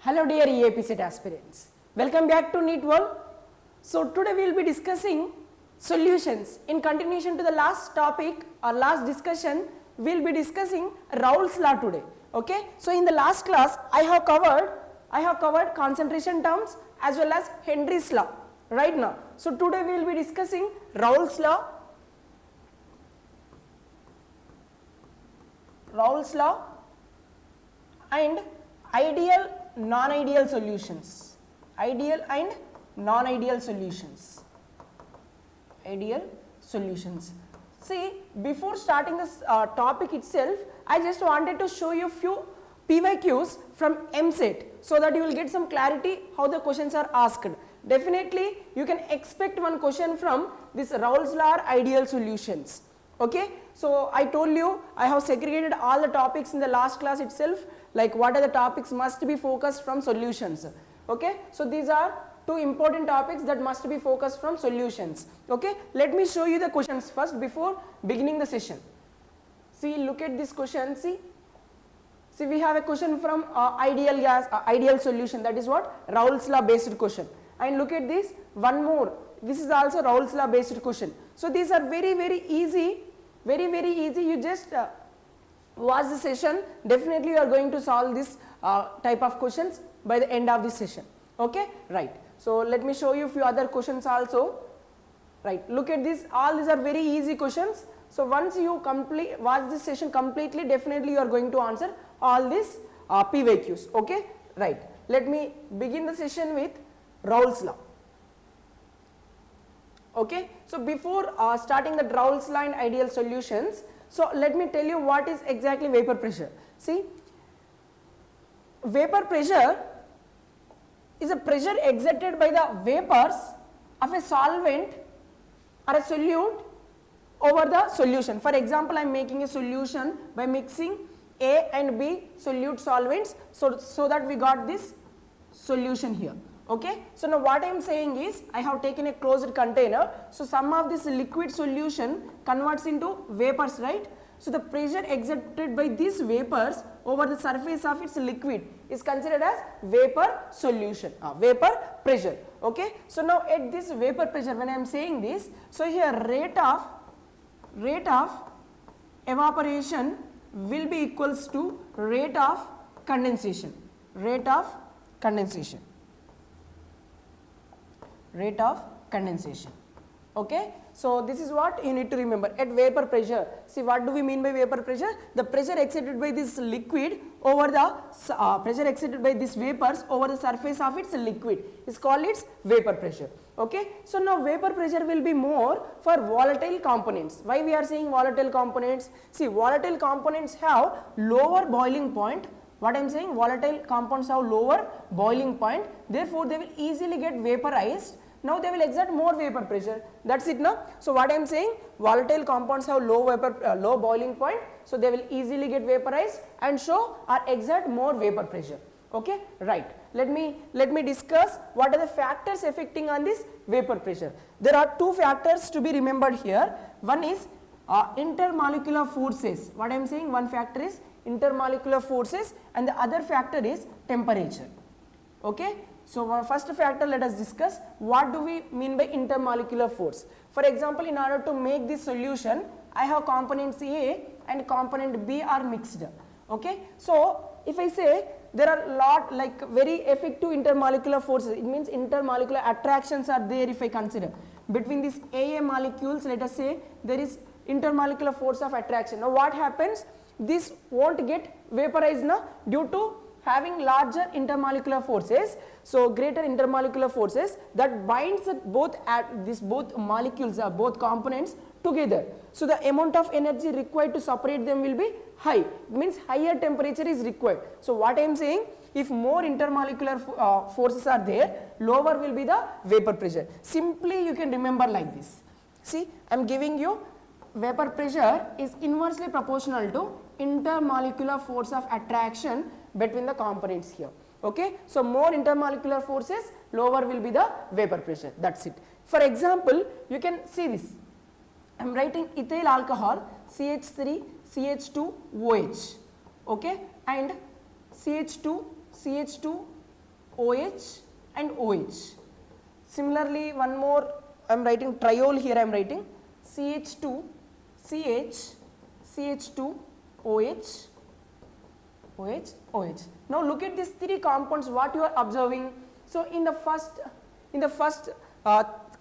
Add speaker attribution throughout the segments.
Speaker 1: Hello dear EAPCET aspirants, welcome back to NEET World. So today we will be discussing solutions. In continuation to the last topic or last discussion, we will be discussing Raoult's law today. Okay, so in the last class I have covered concentration terms as well as Henry's law right now. So today we will be discussing Raoult's law and ideal non-ideal solutions, ideal and non-ideal solutions, See, before starting this topic itself, I just wanted to show you few PYQs from EAPCET so that you will get some clarity how the questions are asked. Definitely you can expect one question from this Raoult's law or ideal solutions. Okay, so I told you I have segregated all the topics in the last class itself, like what are the topics must be focused from solutions. Okay, so these are two important topics that must be focused from solutions. Okay, let me show you the questions first before beginning the session. See, look at this question. See we have a question from ideal solution, that is what Raoult's law based question, and look at this one more, this is also Raoult's law based question. So these are very easy, very easy. You just watch the session, definitely you are going to solve this type of questions by the end of this session. Okay, right. So let me show you few other questions also. Right, look at this, all these are very easy questions. So once you watch this session completely, definitely you are going to answer all these PYQs. Okay, right. Let me begin the session with Raoult's law. Okay, so before starting the Raoult's law and ideal solutions, so let me tell you what is exactly vapor pressure. See, vapor pressure is a pressure exerted by the vapors of a solvent or a solute over the solution. For example, I am making a solution by mixing A and B solute solvents, so that we got this solution here. Okay, so now what I am saying is I have taken a closed container, so some of this liquid solution converts into vapors, right? So the pressure exerted by these vapors over the surface of its liquid is considered as vapor solution, vapor pressure. Okay, so now at this vapor pressure, when I am saying this, so here rate of evaporation will be equals to rate of condensation, Okay, so this is what you need to remember at vapor pressure. See, what do we mean by vapor pressure? The pressure exerted by this liquid over the pressure exerted by these vapors over the surface of its liquid is called its vapor pressure. Okay, so now vapor pressure will be more for volatile components. Why we are saying volatile components? See, volatile components have lower boiling point. What I am saying, volatile compounds have lower boiling point, therefore they will easily get vaporized. Now they will exert more vapor pressure. That's it now. So what I am saying, volatile compounds have low boiling point, so they will easily get vaporized and show or exert more vapor pressure. Okay, right. Let me discuss what are the factors affecting on this vapor pressure. There are two factors to be remembered here. One is intermolecular forces. What I am saying, one factor is intermolecular forces and the other factor is temperature. Okay, so first factor, let us discuss what do we mean by intermolecular force. For example, in order to make this solution, I have components A and component B are mixed. Okay, so if I say there are lot like very effective intermolecular forces, it means intermolecular attractions are there. If I consider between these AA molecules, let us say there is intermolecular force of attraction. Now what happens, this won't get vaporized now due to having larger intermolecular forces. So greater intermolecular forces that binds both molecules, both components together. So the amount of energy required to separate them will be high. It means higher temperature is required. So what I am saying, if more intermolecular forces are there, lower will be the vapor pressure. Simply you can remember like this. See, I am giving you vapor pressure is inversely proportional to intermolecular force of attraction between the components here. Okay, so more intermolecular forces, lower will be the vapor pressure. That's it. For example, you can see this. I am writing ethyl alcohol CH3 CH2 OH. Okay, and CH2 OH and OH. Similarly, one more, I am writing triol here, I am writing CH2, CH, CH2, OH, OH, OH. Now look at these three compounds, what you are observing. So in the first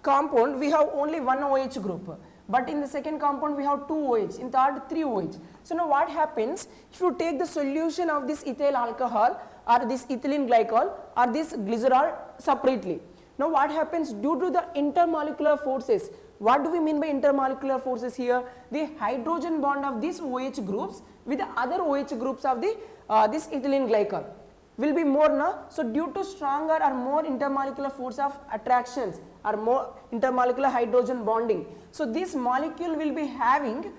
Speaker 1: compound we have only one OH group, but in the second compound we have two OH, in third three OH. So now what happens, if you take the solution of this ethyl alcohol or this ethylene glycol or this glycerol separately, now what happens, due to the intermolecular forces, what do we mean by intermolecular forces here? The hydrogen bond of these OH groups with the other OH groups of the this ethylene glycol will be more now. So due to stronger or more intermolecular force of attractions or more intermolecular hydrogen bonding, so this molecule will be having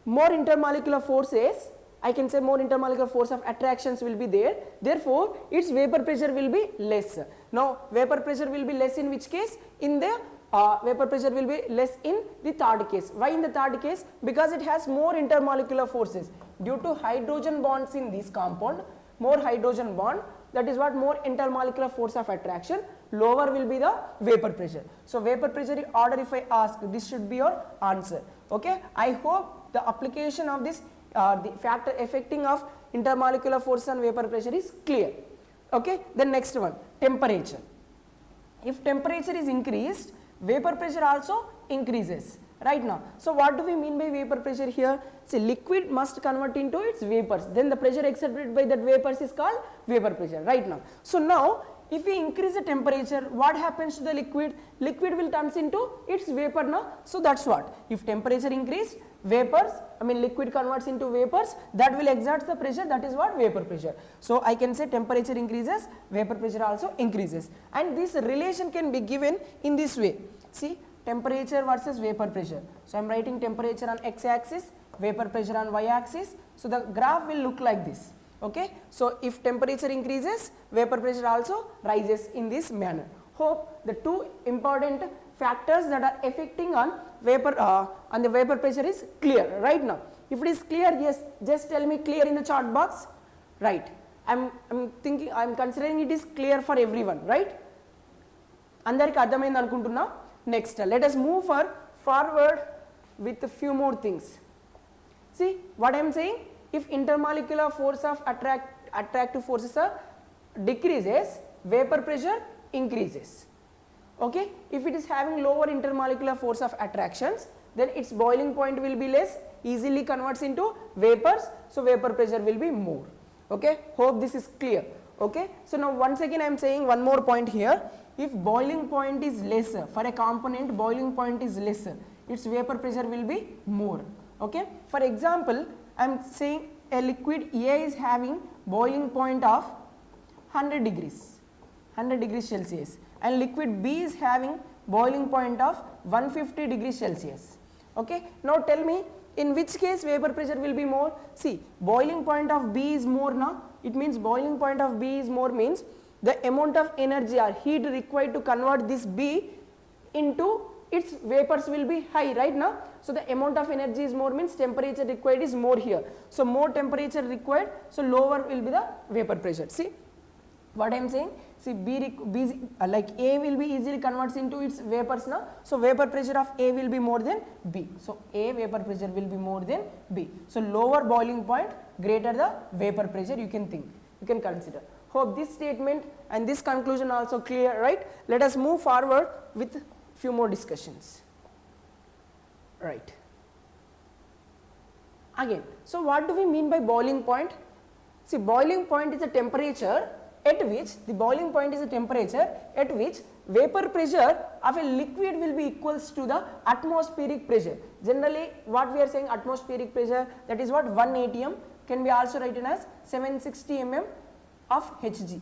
Speaker 1: more intermolecular forces, I can say more intermolecular force of attractions will be there, therefore its vapor pressure will be less. Now vapor pressure will be less in which case? In the vapor pressure will be less in the third case. Why in the third case? Because it has more intermolecular forces. Due to hydrogen bonds in this compound, more hydrogen bond, that is what more intermolecular force of attraction, lower will be the vapor pressure. So vapor pressure in order, if I ask, this should be your answer. Okay, I hope the application of this the factor affecting of intermolecular force and vapor pressure is clear. Okay, the next one, temperature. If temperature is increased, vapor pressure also increases right now. So what do we mean by vapor pressure here? See, liquid must convert into its vapors, then the pressure exerted by that vapors is called vapor pressure right now. So now if we increase the temperature, what happens to the liquid? Liquid will turns into its vapor now. So that's what, if temperature increase, vapors, I mean liquid converts into vapors, that will exert the pressure, that is what vapor pressure. So I can say temperature increases, vapor pressure also increases, and this relation can be given in this way. See, temperature versus vapor pressure. So I am writing temperature on x axis, vapor pressure on y axis. So the graph will look like this. Okay, so if temperature increases, vapor pressure also rises in this manner. Hope the two important factors that are affecting on vapor on the vapor pressure is clear right now. If it is clear, yes, just tell me clear in the chat box. Right, I'm considering it is clear for everyone, right? Andariki ardhamaindi anukuntunna. Next, let us move forward with a few more things. See what I am saying, if intermolecular force of attractive forces are decreases, vapor pressure increases. Okay, if it is having lower intermolecular force of attractions, then its boiling point will be less, easily converts into vapors, so vapor pressure will be more. Okay, hope this is clear. Okay, so now once again I am saying one more point here. If boiling point is lesser, for a component boiling point is lesser, its vapor pressure will be more. Okay, for example, I am saying a liquid A is having boiling point of 100 degrees Celsius, and liquid B is having boiling point of 150 degrees Celsius. Okay, now tell me in which case vapor pressure will be more. See, boiling point of B is more now, it means boiling point of B is more means the amount of energy or heat required to convert this B into its vapors will be high right now. So the amount of energy is more means temperature required is more here. So more temperature required, so lower will be the vapor pressure. See what I am saying? See, like A will be easily converts into its vapors now. So vapor pressure of A will be more than B. So A vapor pressure will be more than B. So lower boiling point, greater the vapor pressure, you can think, you can consider. Hope this statement and this conclusion also clear, right? Let us move forward with few more discussions. Right. Again, so what do we mean by boiling point? See, boiling point is a temperature at which, the boiling point is a temperature at which vapor pressure of a liquid will be equals to the atmospheric pressure. Generally what we are saying atmospheric pressure, that is what 1 atm can be also written as 760 mm of Hg.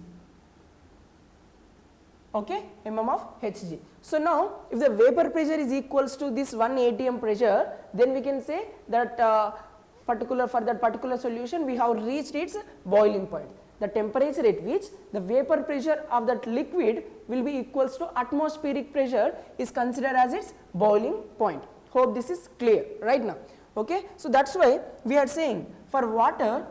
Speaker 1: Okay, mm of Hg. So now if the vapor pressure is equals to this 1 atm pressure, then we can say that for that particular solution we have reached its boiling point. The temperature at which the vapor pressure of that liquid will be equals to atmospheric pressure is considered as its boiling point. Hope this is clear right now. Okay, so that's why we are saying for water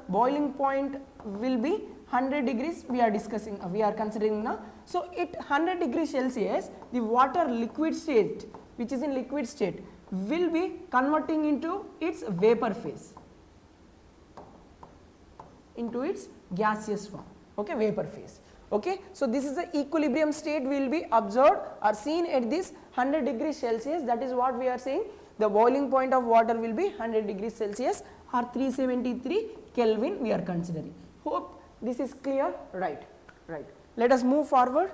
Speaker 1: boiling point will be 100 degrees we are discussing, we are considering now. So at 100 degrees Celsius, the water liquid state, which is in liquid state, will be converting into its vapor phase, into its gaseous form, okay, vapor phase. Okay, so this is the equilibrium state will be observed or seen at this 100 degrees Celsius. That is what we are saying. The boiling point of water will be 100 degrees Celsius or 373 Kelvin we are considering. Hope this is clear. Right. Let us move forward.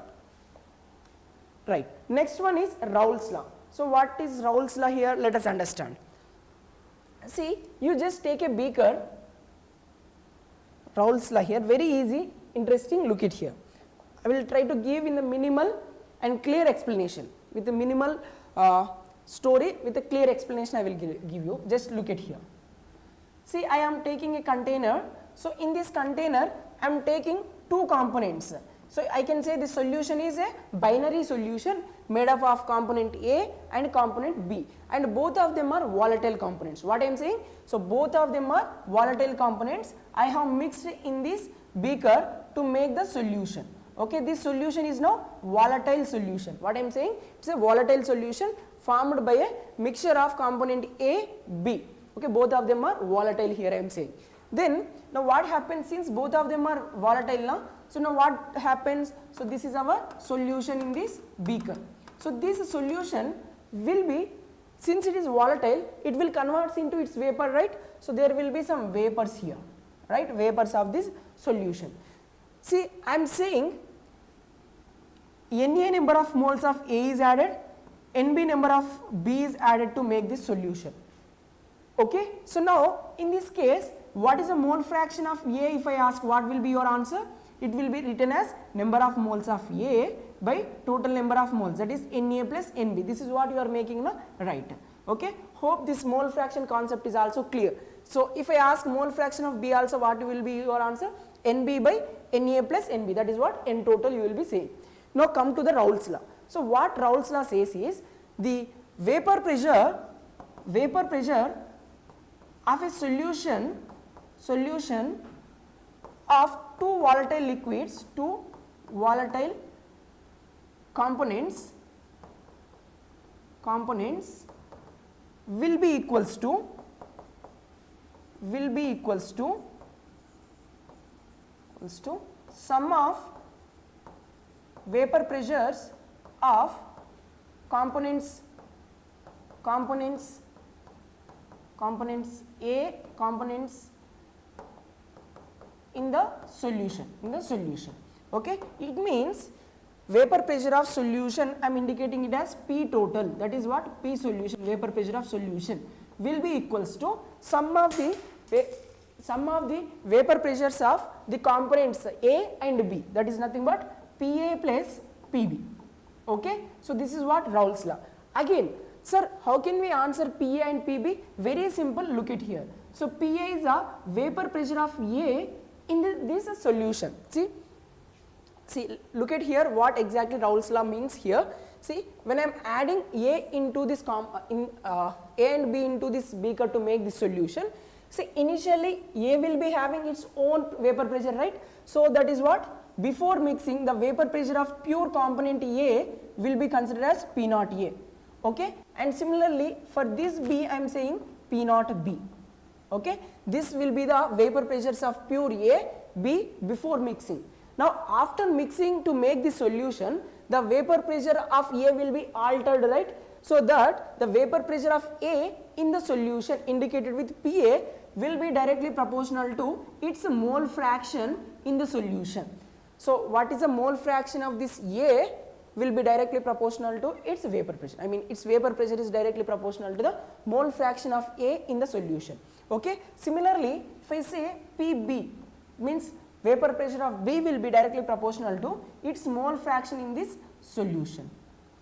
Speaker 1: Right. Next one is Raoult's law. So what is Raoult's law here? Let us understand. See, you just take a beaker. Raoult's law here, very easy, interesting, look it here. I will try to give in the minimal and clear explanation, with the minimal story, with a clear explanation I will give you. Just look at here. See, I am taking a container. So in this container I am taking two components. So I can say the solution is a binary solution made up of component A and component B, and both of them are volatile components. What I am saying? So both of them are volatile components. I have mixed in this beaker to make the solution. Okay, this solution is now volatile solution. What I am saying? It's a volatile solution formed by a mixture of component A, B. Okay, both of them are volatile here I am saying. Then now what happens, since both of them are volatile now, so now what happens? So this is our solution in this beaker. So this solution will be, since it is volatile, it will convert into its vapor, right? So there will be some vapors here, right? Vapors of this solution. See, I am saying Na number of moles of A is added, Nb number of B is added to make this solution. Okay, so now in this case, what is the mole fraction of A? If I ask, what will be your answer? It will be written as number of moles of A by total number of moles, that is Na plus Nb. This is what you are making now, right? Okay, hope this mole fraction concept is also clear. So if I ask mole fraction of B also, what will be your answer? Nb by Na plus Nb, that is what N total you will be saying. Now come to the Raoult's law. So what Raoult's law says is, the vapor pressure of a solution of two volatile liquids, two volatile components will be equals to sum of vapor pressures of components A, components in the solution, okay. It means vapor pressure of solution, I am indicating it as P total, that is what P solution, vapor pressure of solution will be equals to sum of the vapor pressures of the components A and B, that is nothing but PA plus PB. Okay, so this is what Raoult's law. Again, sir, how can we answer PA and PB? Very simple, look at here. So PA is a vapor pressure of A in this solution. See, look at here what exactly Raoult's law means here. See, when I am adding A into this A and B into this beaker to make this solution, see, initially A will be having its own vapor pressure, right? So that is what, before mixing, the vapor pressure of pure component A will be considered as P naught A. Okay, and similarly for this B I am saying P naught B. Okay, this will be the vapor pressures of pure A, B before mixing. Now after mixing to make the solution, the vapor pressure of A will be altered, right? So that the vapor pressure of A in the solution indicated with PA will be directly proportional to its mole fraction in the solution. So what is the mole fraction of this A will be directly proportional to its vapor pressure. I mean, its vapor pressure is directly proportional to the mole fraction of A in the solution. Okay. Similarly, if I say PB, means vapor pressure of B will be directly proportional to its mole fraction in this solution.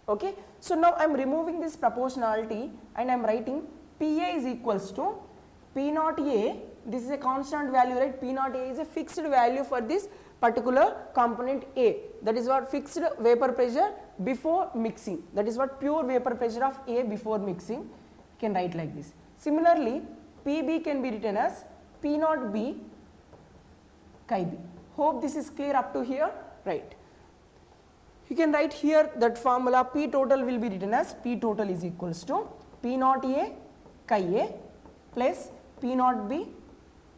Speaker 1: Okay. So now I am removing this proportionality and I am writing PA is equals to P naught A. This is a constant value, right? P naught A is a fixed value for this particular component A, that is what fixed vapor pressure before mixing, that is what pure vapor pressure of A before mixing, you can write like this. Similarly, PB can be written as P naught B chi B. Hope this is clear up to here, right? You can write here that formula P total will be written as P total is equals to P naught A chi A plus P naught B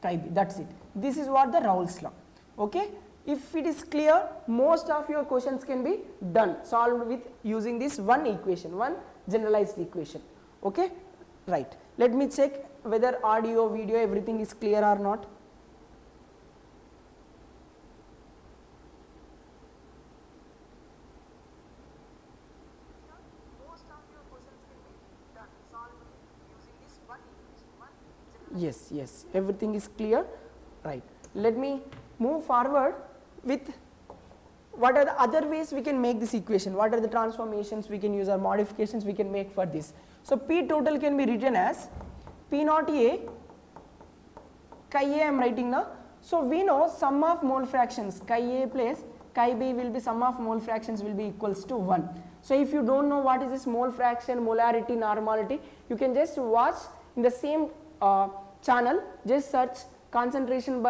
Speaker 1: chi B, that's it. This is what the Raoult's law, okay. If it is clear, most of your questions can be done, solved with using this one equation, one generalized equation, okay, right. Let me check whether audio, video, everything is clear or not. Yes, everything is clear, right. Let me move forward with what are the other ways we can make this equation, what are the transformations we can use or modifications we can make for this. So P total can be written as P naught A chi A I am writing now. So we know sum of mole fractions chi A plus chi B will be sum of mole fractions will be equals to 1. So if you don't know what is this mole fraction, molarity, normality, you can just watch in the same channel, just search concentration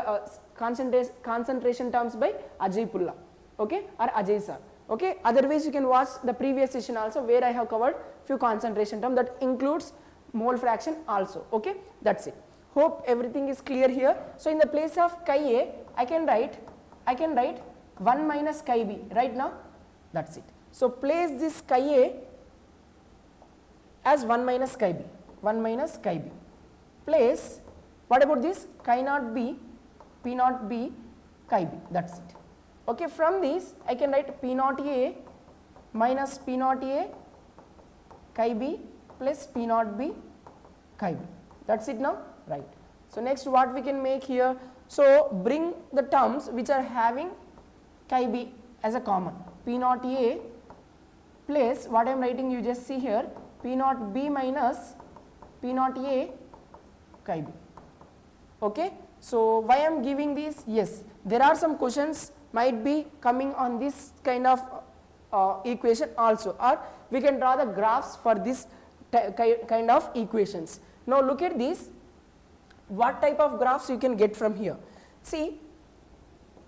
Speaker 1: terms by Ajay Pulla, okay, or Ajay Sir, okay. Otherwise you can watch the previous session also where I have covered few concentration terms that includes mole fraction also, okay. That's it. Hope everything is clear here. So in the place of chi A, I can write 1 minus chi B right now, that's it. So place this chi A as 1 minus chi B, 1 minus chi B. Place, what about this chi naught B, P naught B chi B, that's it, okay. From this I can write P naught A minus P naught A chi B plus P naught B chi B, that's it now, right. So next what we can make here, so bring the terms which are having chi B as a common, P naught A plus what I am writing, you just see here, P naught B minus P naught A chi B, okay. So why I am giving this, yes, there are some questions might be coming on this kind of equation also, or we can draw the graphs for this kind of equations. Now look at this, what type of graphs you can get from here. See,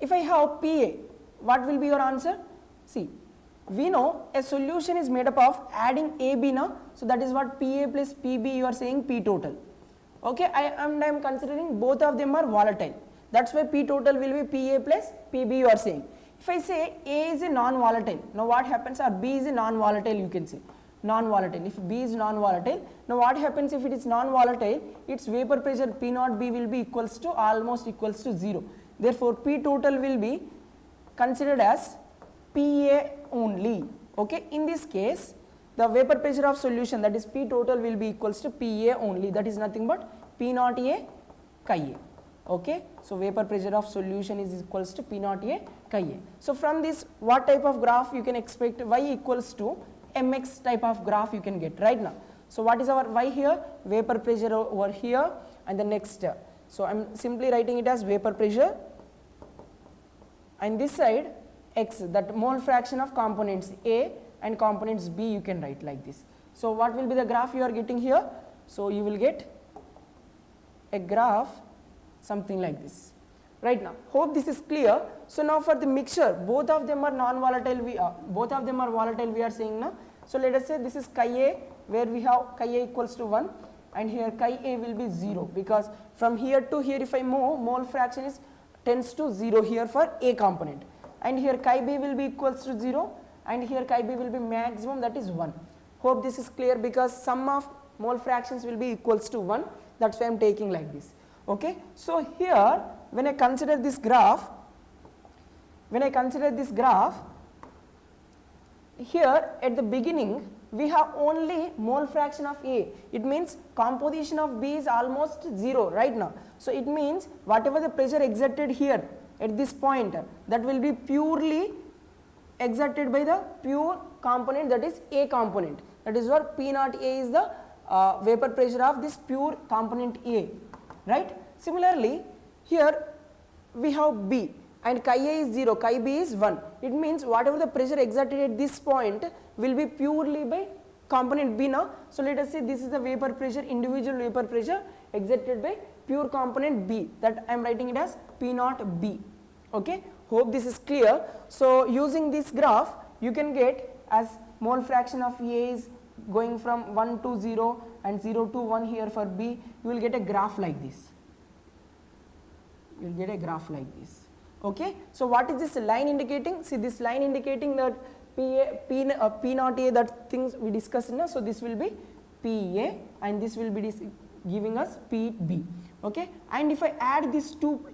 Speaker 1: if I have PA, what will be your answer? See, we know a solution is made up of adding AB now, so that is what PA plus PB you are saying P total, okay. I am considering both of them are volatile, that's why P total will be PA plus PB you are saying. If I say A is a non-volatile, now what happens, or B is a non-volatile, you can say non-volatile. If B is non-volatile, now what happens if it is non-volatile, its vapor pressure P naught B will be equals to almost equals to 0. Therefore P total will be considered as PA only, okay. In this case the vapor pressure of solution, that is P total, will be equals to PA only, that is nothing but P naught A chi A, okay. So vapor pressure of solution is equals to P naught A chi A. So from this what type of graph you can expect, y equals to mx type of graph you can get right now. So what is our y here, vapor pressure over here, and the next, so I am simply writing it as vapor pressure, and this side x, that mole fraction of components A and components B you can write like this. So what will be the graph you are getting here? So you will get a graph something like this right now. Hope this is clear. So now for the mixture, both of them are non-volatile, both of them are volatile we are saying now. So let us say this is chi A, where we have chi A equals to 1, and here chi A will be 0, because from here to here if I move, mole fraction is tends to 0 here for A component, and here chi B will be equals to 0, and here chi B will be maximum, that is 1. Hope this is clear, because sum of mole fractions will be equals to 1, that's why I am taking like this, okay. So here when I consider this graph, here at the beginning we have only mole fraction of A, it means composition of B is almost 0 right now. So it means whatever the pressure exerted here at this point, that will be purely exerted by the pure component, that is A component, that is what P naught A is the vapor pressure of this pure component A, right. Similarly here we have B, and chi A is 0, chi B is 1, it means whatever the pressure exerted at this point will be purely by component B now. So let us say this is the vapor pressure, individual vapor pressure exerted by pure component B, that I am writing it as P naught B, okay. Hope this is clear. So using this graph you can get as mole fraction of A is going from 1 to 0 and 0 to 1 here for B, you will get a graph like this. You will get a graph like this. Okay. So what is this line indicating? See, this line indicating that P naught A, that things we discussed now. So this will be PA and this will be giving us PB. Okay. And if I add these 2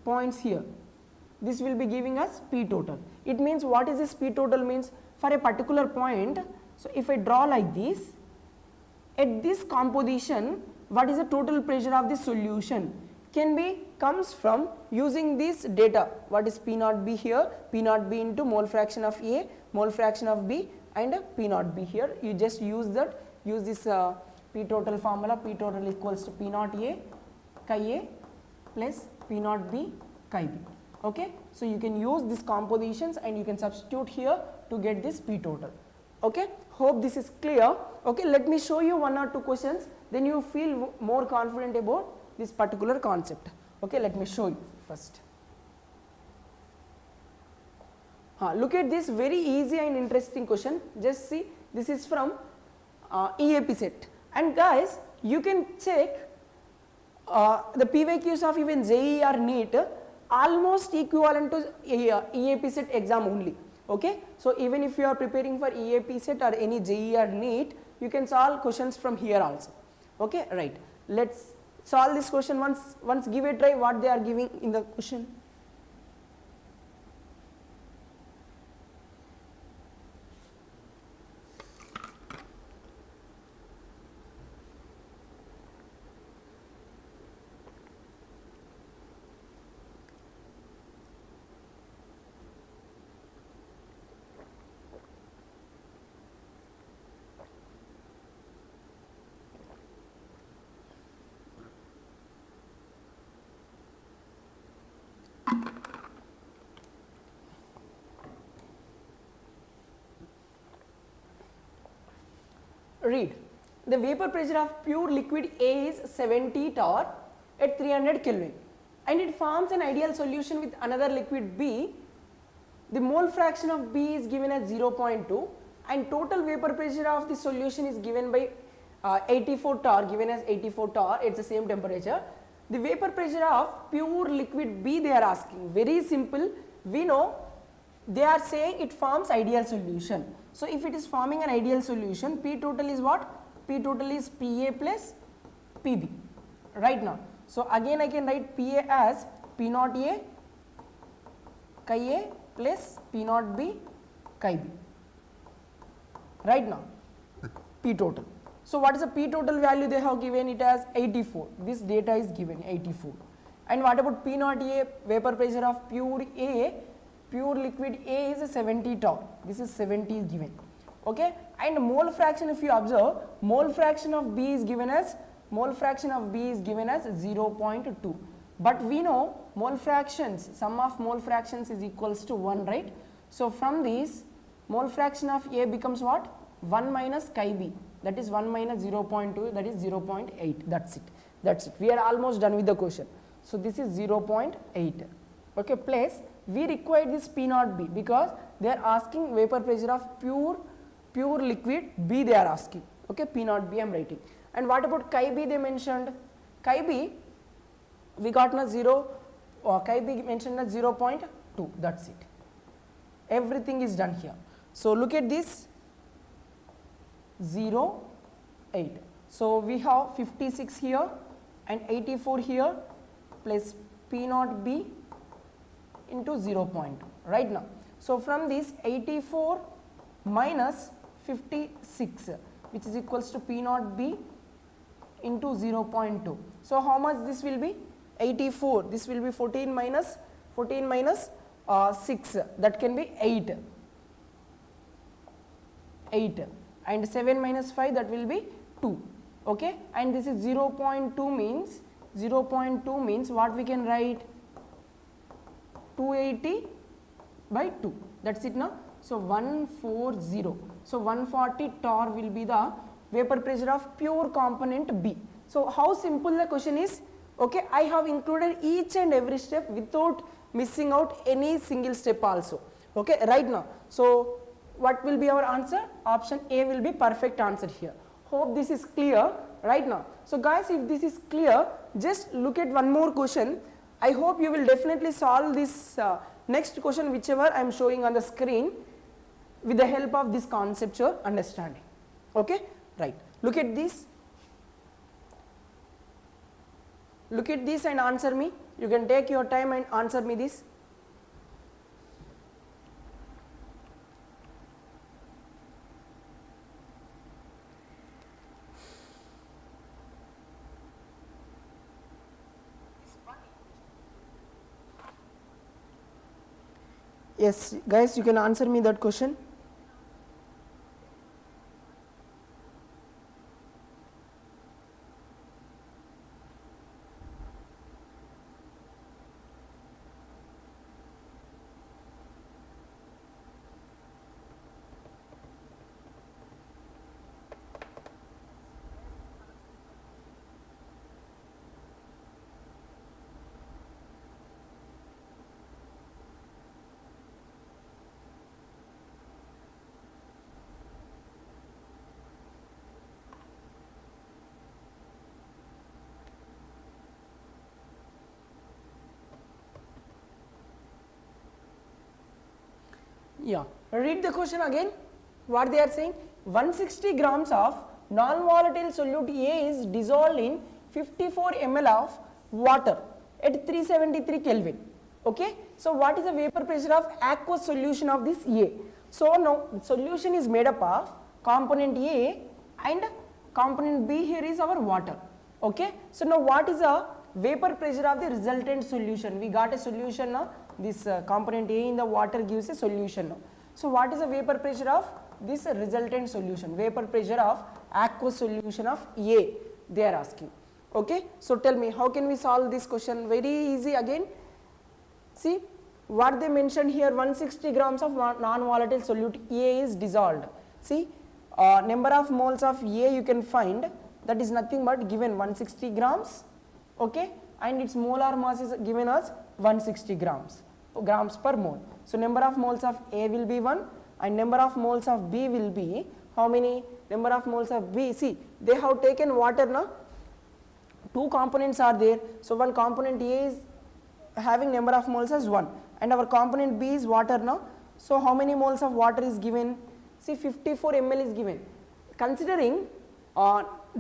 Speaker 1: points here, this will be giving us P total. It means, what is this P total means? For a particular point, so if I draw like this, at this composition, what is the total pressure of the solution? Comes from using this data. What is P naught B here? P naught B into mole fraction of A, mole fraction of B, and P naught B here. You just use this P total formula. P total equals to P naught A chi A plus P naught B chi B. Okay. So you can use these compositions and you can substitute here to get this P total. Okay. Hope this is clear. Okay. Let me show you 1 or 2 questions, then you feel more confident about this particular concept. Okay. Let me show you first. Look at this very easy and interesting question. Just see, this is from EAPCET, and guys, you can check the PYQs of even JEE or NEET almost equivalent to EAPCET exam only. Okay. So even if you are preparing for EAPCET or any JEE or NEET, you can solve questions from here also. Okay. Right. Let's solve this question once give a try what they are giving in the question. Read. The vapor pressure of pure liquid A is 70 torr at 300 Kelvin and it forms an ideal solution with another liquid B. The mole fraction of B is given as 0.2 and total vapor pressure of the solution is given by 84 torr, given as 84 torr, it is the same temperature. The vapor pressure of pure liquid B they are asking. Very simple, we know they are saying it forms ideal solution. So if it is forming an ideal solution, P total is what? P total is PA plus PB right now. So again I can write PA as P naught A chi A plus P naught B chi B right now, P total. So what is the P total value? They have given it as 84. This data is given 84. And what about P naught A, vapor pressure of pure A, pure liquid A is 70 torr. This is 70 is given. Okay. And mole fraction, if you observe, mole fraction of B is given as 0.2. But we know mole fractions, sum of mole fractions is equals to 1, right? So from these, mole fraction of A becomes what? 1 minus chi B, that is 1 minus 0.2, that is 0.8. That's it. That's it. We are almost done with the question. So this is 0.8. Okay. Plus we require this P naught B because they are asking vapor pressure of pure liquid B they are asking. Okay. P naught B I am writing. And what about chi B they mentioned? Chi B we got na 0, chi B mentioned as 0.2. That's it. Everything is done here. So look at this 0, 8. So we have 56 here and 84 here plus P naught B into 0.2 right now. So from this 84 minus 56 which is equals to P naught B into 0.2. So how much this will be? 84. This will be 14 minus 6, that can be 8. 8 and 7 minus 5, that will be 2. Okay. And this is 0.2 means what we can write? 280 by 2. That's it now. So 140. So 140 torr will be the vapor pressure of pure component B. So how simple the question is? Okay, I have included each and every step without missing out any single step also. Okay, right now. So what will be our answer? Option A will be perfect answer here. Hope this is clear right now. So guys, if this is clear, just look at one more question. I hope you will definitely solve this next question whichever I am showing on the screen with the help of this conceptual understanding. Okay, right. Look at this. Look at this and answer me. You can take your time and answer me this. Yes, guys, you can answer me that question. Yeah, read the question again. What they are saying? 160 grams of non-volatile solute A is dissolved in 54 ml of water at 373 Kelvin. Okay, so what is the vapor pressure of aqueous solution of this A? So now the solution is made up of component A and component B here is our water. Okay, so now what is the vapor pressure of the resultant solution? We got a solution now. This component A in the water gives a solution now. So what is the vapor pressure of this resultant solution? Vapor pressure of aqueous solution of A they are asking. Okay, so tell me how can we solve this question? Very easy again. See what they mentioned here, 160 grams of non-volatile solute A is dissolved. See number of moles of A you can find, that is nothing but given 160 grams. Okay, and its molar mass is given as 160 grams per mole. So number of moles of A will be 1 and number of moles of B will be how many? Number of moles of B, see they have taken water now, two components are there. So one component A is having number of moles as 1 and our component B is water now. So how many moles of water is given? See 54 ml is given. Considering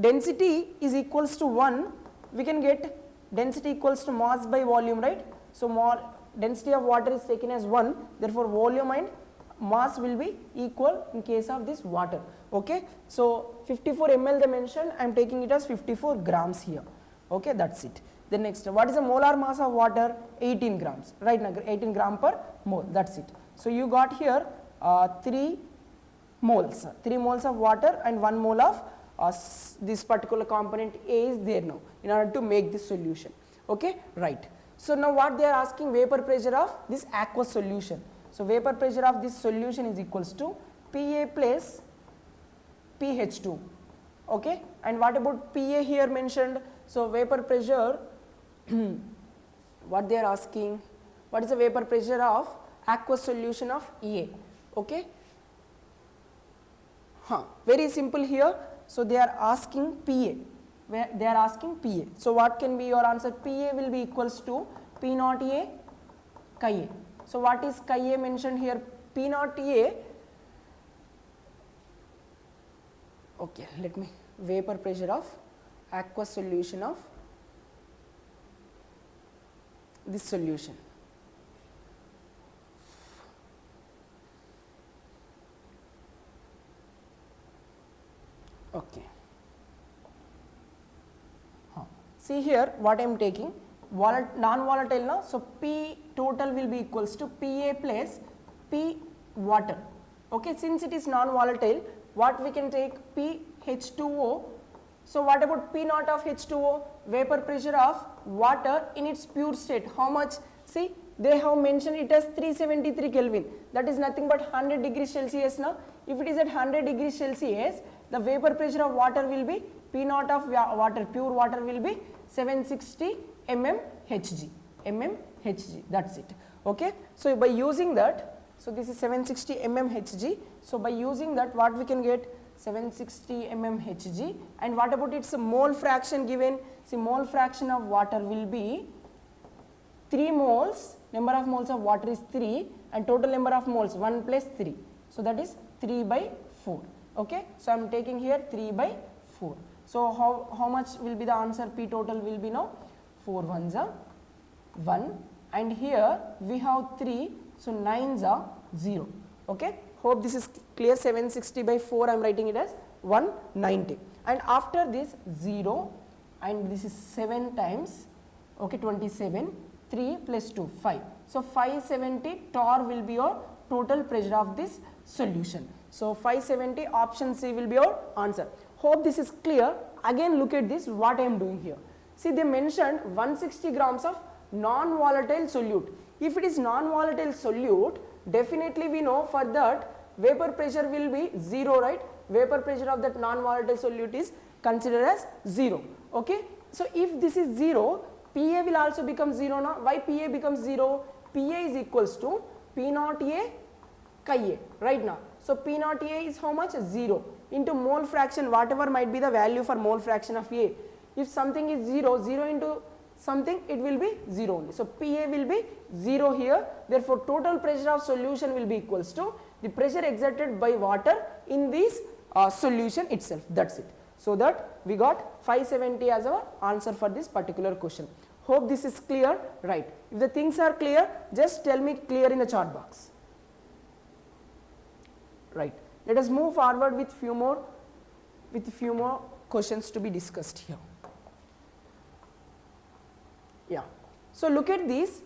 Speaker 1: density is equals to 1, we can get density equals to mass by volume, right? So density of water is taken as 1, therefore volume and mass will be equal in case of this water. Okay, so 54 ml they mentioned, I am taking it as 54 grams here. Okay, that's it. Then next, what is the molar mass of water? 18 grams, right now 18 gram per mole, that's it. So you got here 3 moles of water and 1 mole of this particular component A is there now in order to make this solution. Okay, right. So now what they are asking, vapor pressure of this aqueous solution. So vapor pressure of this solution is equals to Pa plus pH2. Okay, and what about Pa here mentioned? So vapor pressure what they are asking, what is the vapor pressure of aqueous solution of A? Okay, very simple here. So they are asking Pa, where they are asking Pa. So what can be your answer? Pa will be equals to P naught A chi A. So what is chi A mentioned here? P naught A. Okay, let me, vapor pressure of aqueous solution of this solution. Okay. See here what I am taking, non-volatile now, so P total will be equals to Pa plus P water. Okay, since it is non-volatile, what we can take? P H2O. So what about P naught of H2O? Vapor pressure of water in its pure state. How much? See, they have mentioned it as 373 Kelvin. That is nothing but 100 degrees Celsius now. If it is at 100 degrees Celsius, the vapor pressure of water will be P naught of water, pure water will be 760 mmHg, mmHg, that's it. Okay, so by using that, so this is 760 mmHg, so by using that what we can get 760 mmHg, and what about its mole fraction given? See, mole fraction of water will be 3 moles, number of moles of water is 3 and total number of moles 1 plus 3, so that is 3 by 4. Okay, so I am taking here 3 by 4. So how much will be the answer? P total will be now 4 ones are 1, and here we have 3, so 9s are 0. Okay, hope this is clear. 760 by 4 I am writing it as 190, and after this 0 and this is 7 times, okay, 27, 3 plus 2, 5. So 570 torr will be your total pressure of this solution. So 570, option C will be your answer. Hope this is clear. Again look at this, what I am doing here. See, they mentioned 160 grams of non-volatile solute. If it is non-volatile solute, definitely we know for that vapor pressure will be 0, right? Vapor pressure of that non-volatile solute is considered as 0. Okay, so if this is 0, PA will also become 0 now. Why PA becomes 0? PA is equals to P naught A chi A right now. So P naught A is how much? 0 into mole fraction, whatever might be the value for mole fraction of A. If something is 0, 0 into something, it will be 0 only. So PA will be 0 here. Therefore total pressure of solution will be equals to the pressure exerted by water in this solution itself. That's it. So that we got 570 as our answer for this particular question. Hope this is clear, right? If the things are clear, just tell me clear in the chat box. Right. Let us move forward with few more questions to be discussed here. Yeah. So look at this.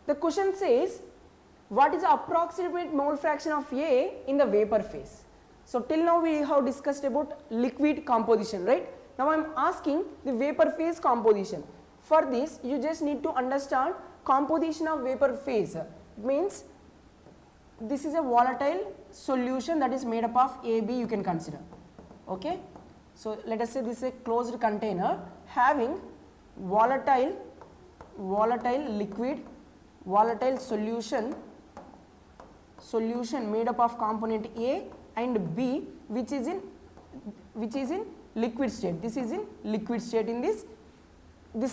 Speaker 1: The question says, what is the approximate mole fraction of A in the vapor phase? So till now we have discussed about liquid composition, right? Now I am asking the vapor phase composition. For this, you just need to understand composition of vapor phase. It means this is a volatile solution that is made up of AB, you can consider. Okay, so let us say this is a closed container having volatile liquid, volatile solution made up of component A and B, which is in liquid state. This is in liquid state in this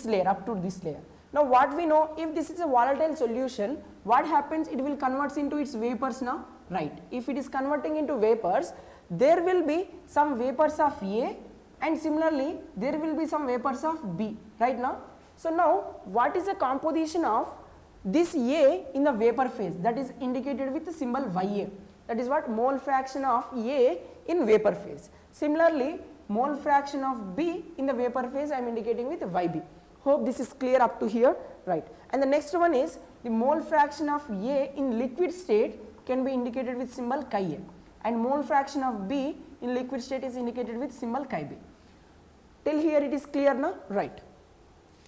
Speaker 1: layer, up to this layer. Now what we know, if this is a volatile solution, what happens? It will convert into its vapors now, right? If it is converting into vapors, there will be some vapors of A and similarly there will be some vapors of B, right now. So now what is the composition of this A in the vapor phase? That is indicated with the symbol Ya. That is what? Mole fraction of A in vapor phase. Similarly, mole fraction of B in the vapor phase I am indicating with Yb. Hope this is clear up to here, right? And the next one is the mole fraction of A in liquid state can be indicated with symbol chi A, and mole fraction of B in liquid state is indicated with symbol chi B. Till here it is clear now, right?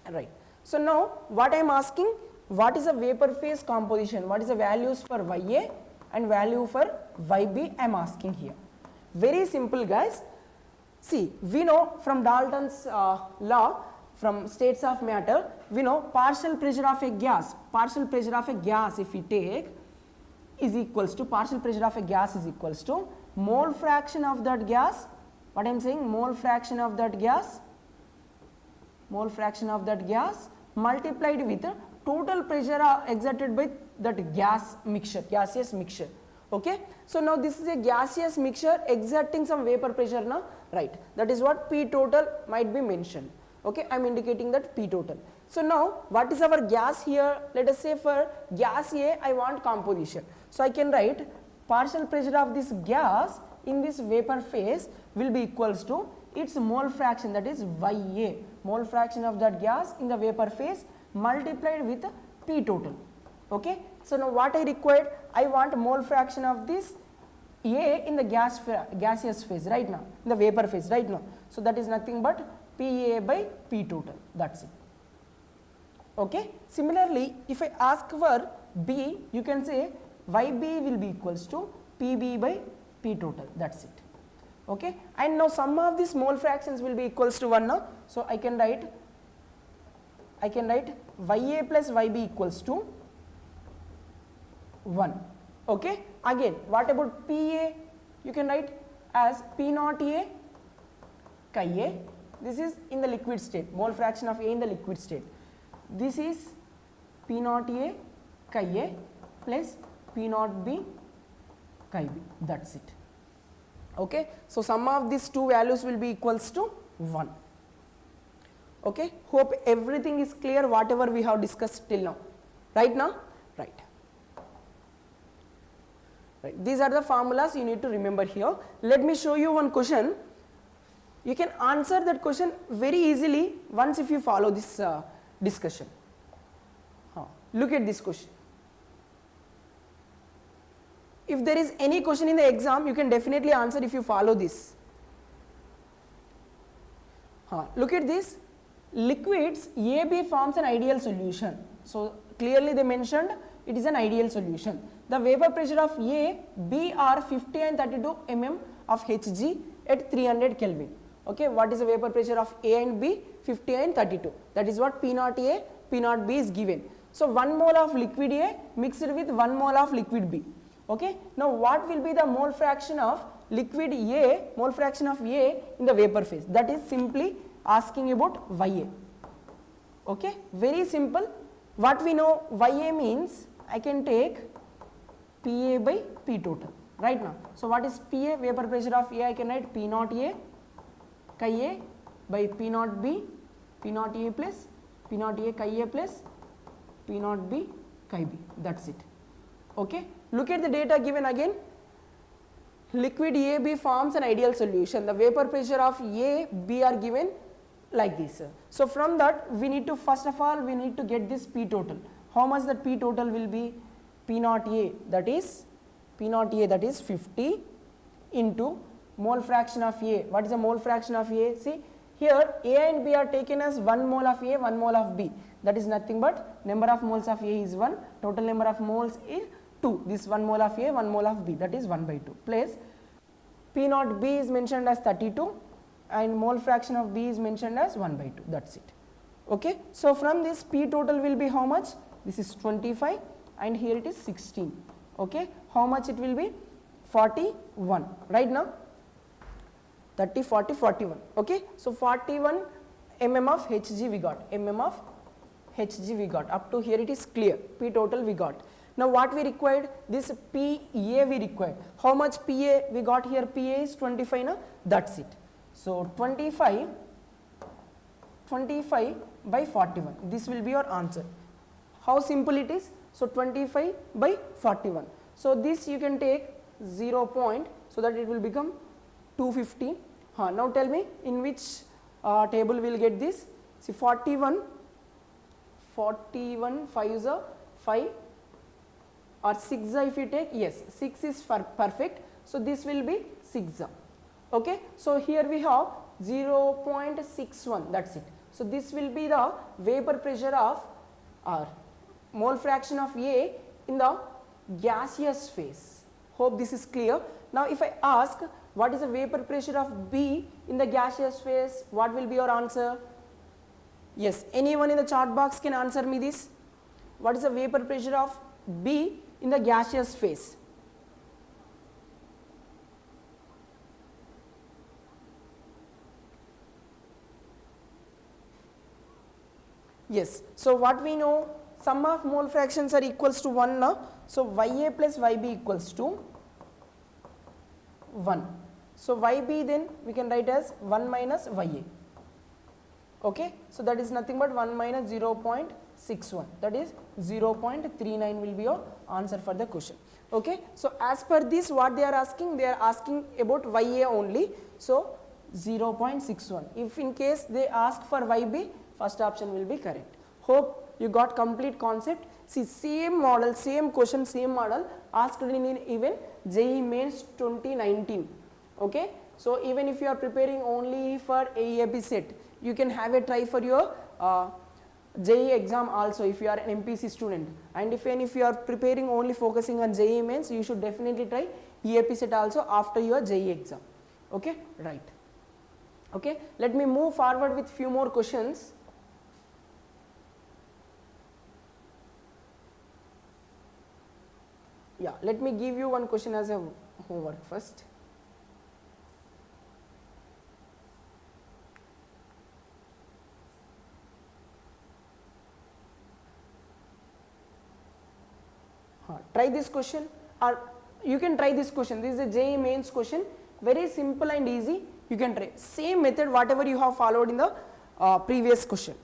Speaker 1: Right. So now what I am asking, what is the vapor phase composition? What is the values for Ya and value for Yb? I am asking here. Very simple, guys. See, we know from Dalton's law, from states of matter, we know partial pressure of a gas if we take is equals to, partial pressure of a gas is equals to mole fraction of that gas. What I am saying, mole fraction of that gas multiplied with the total pressure exerted by that gaseous mixture. Okay, so now this is a gaseous mixture exerting some vapor pressure now, right? That is what P total might be mentioned. Okay, I am indicating that P total. So now what is our gas here? Let us say for gas A I want composition. So I can write partial pressure of this gas in this vapor phase will be equals to its mole fraction, that is Ya, mole fraction of that gas in the vapor phase multiplied with P total. Okay, so now what I required, I want mole fraction of this A in the gaseous phase right now, in the vapor phase right now. So that is nothing but PA by P total, that's it. Okay, similarly if I ask for B, you can say Yb will be equals to Pb by P total, that's it. Okay, and now sum of these mole fractions will be equals to 1 now. So I can write I can write Ya plus Yb equals to 1. Okay. Again, what about Pa? You can write as P naught A chi A. This is in the liquid state, mole fraction of A in the liquid state. This is P naught A chi A plus P naught B chi B. That's it. Okay. So sum of these two values will be equals to 1. Okay. Hope everything is clear, whatever we have discussed till now. Right now? Right. Right. These are the formulas you need to remember here. Let me show you one question. You can answer that question very easily once if you follow this discussion. Look at this question. If there is any question in the exam, you can definitely answer if you follow this. Look at this. Liquids AB forms an ideal solution. So clearly they mentioned it is an ideal solution. The vapor pressure of A, B are 50 and 32 mm of Hg at 300 Kelvin. Okay, what is the vapor pressure of A and B? 50 and 32. That is what P naught A, P naught B is given. So 1 mole of liquid A mixed with 1 mole of liquid B. Okay. Now what will be the mole fraction of liquid A, mole fraction of A in the vapor phase? That is simply asking about Ya. Okay. Very simple. What we know Ya means, I can take Pa by P total right now. So what is Pa? Vapor pressure of A, I can write P naught A chi A by P naught B, P naught A plus P naught A chi A plus P naught B chi B. That's it. Okay. Look at the data given again. Liquid AB forms an ideal solution. The vapor pressure of A, B are given like this. So from that we need to, first of all we need to get this P total. How much that P total will be? P naught A, that is P naught A, that is 50 into mole fraction of A. What is the mole fraction of A? See here A and B are taken as 1 mole of A, 1 mole of B. That is nothing but number of moles of A is 1, total number of moles is 2. This 1 mole of A, 1 mole of B, that is 1 by 2 plus P naught B is mentioned as 32 and mole fraction of B is mentioned as 1 by 2. That's it. Okay. So from this P total will be how much? This is 25 and here it is 16. Okay. How much it will be? 41 right now. 30, 40, 41. Okay. So 41 mm of Hg we got, mm of Hg we got. Up to here it is clear. P total we got. Now what we required? This Pa we required. How much Pa we got here? Pa is 25 na? That's it. So 25 by 41. This will be your answer. How simple it is? So 25 by 41. So this you can take 0 point, so that it will become 250. Now tell me in which table we will get this. See 41 5 is a 5 or 6 if you take, yes 6 is perfect. So this will be 6. Okay. So here we have 0.61, that's it. So this will be the vapor pressure of or mole fraction of A in the gaseous phase. Hope this is clear. Now if I ask what is the vapor pressure of B in the gaseous phase, what will be your answer? Yes, anyone in the chat box can answer me this. What is the vapor pressure of B in the gaseous phase? Yes. So what we know, sum of mole fractions are equals to 1 now. So Ya plus Yb equals to 1. So Yb then we can write as 1 minus Ya. Okay. So that is nothing but 1 minus 0.61, that is 0.39 will be your answer for the question. Okay. So as per this what they are asking about Ya only. So 0.61. If in case they ask for Yb, first option will be correct. Hope you got complete concept. See, same model, same question, same model asked in even JEE Mains 2019. Okay. So even if you are preparing only for EAPCET, you can have a try for your JEE exam also if you are an MPC student. And if you are preparing only focusing on JEE Mains, you should definitely try EAPCET also after your JEE exam. Okay. Right. Okay. Let me move forward with few more questions. Yeah, let me give you one question as a homework first. Try this question, or you can try this question. This is a JEE mains question, very simple and easy. You can try same method whatever you have followed in the previous question.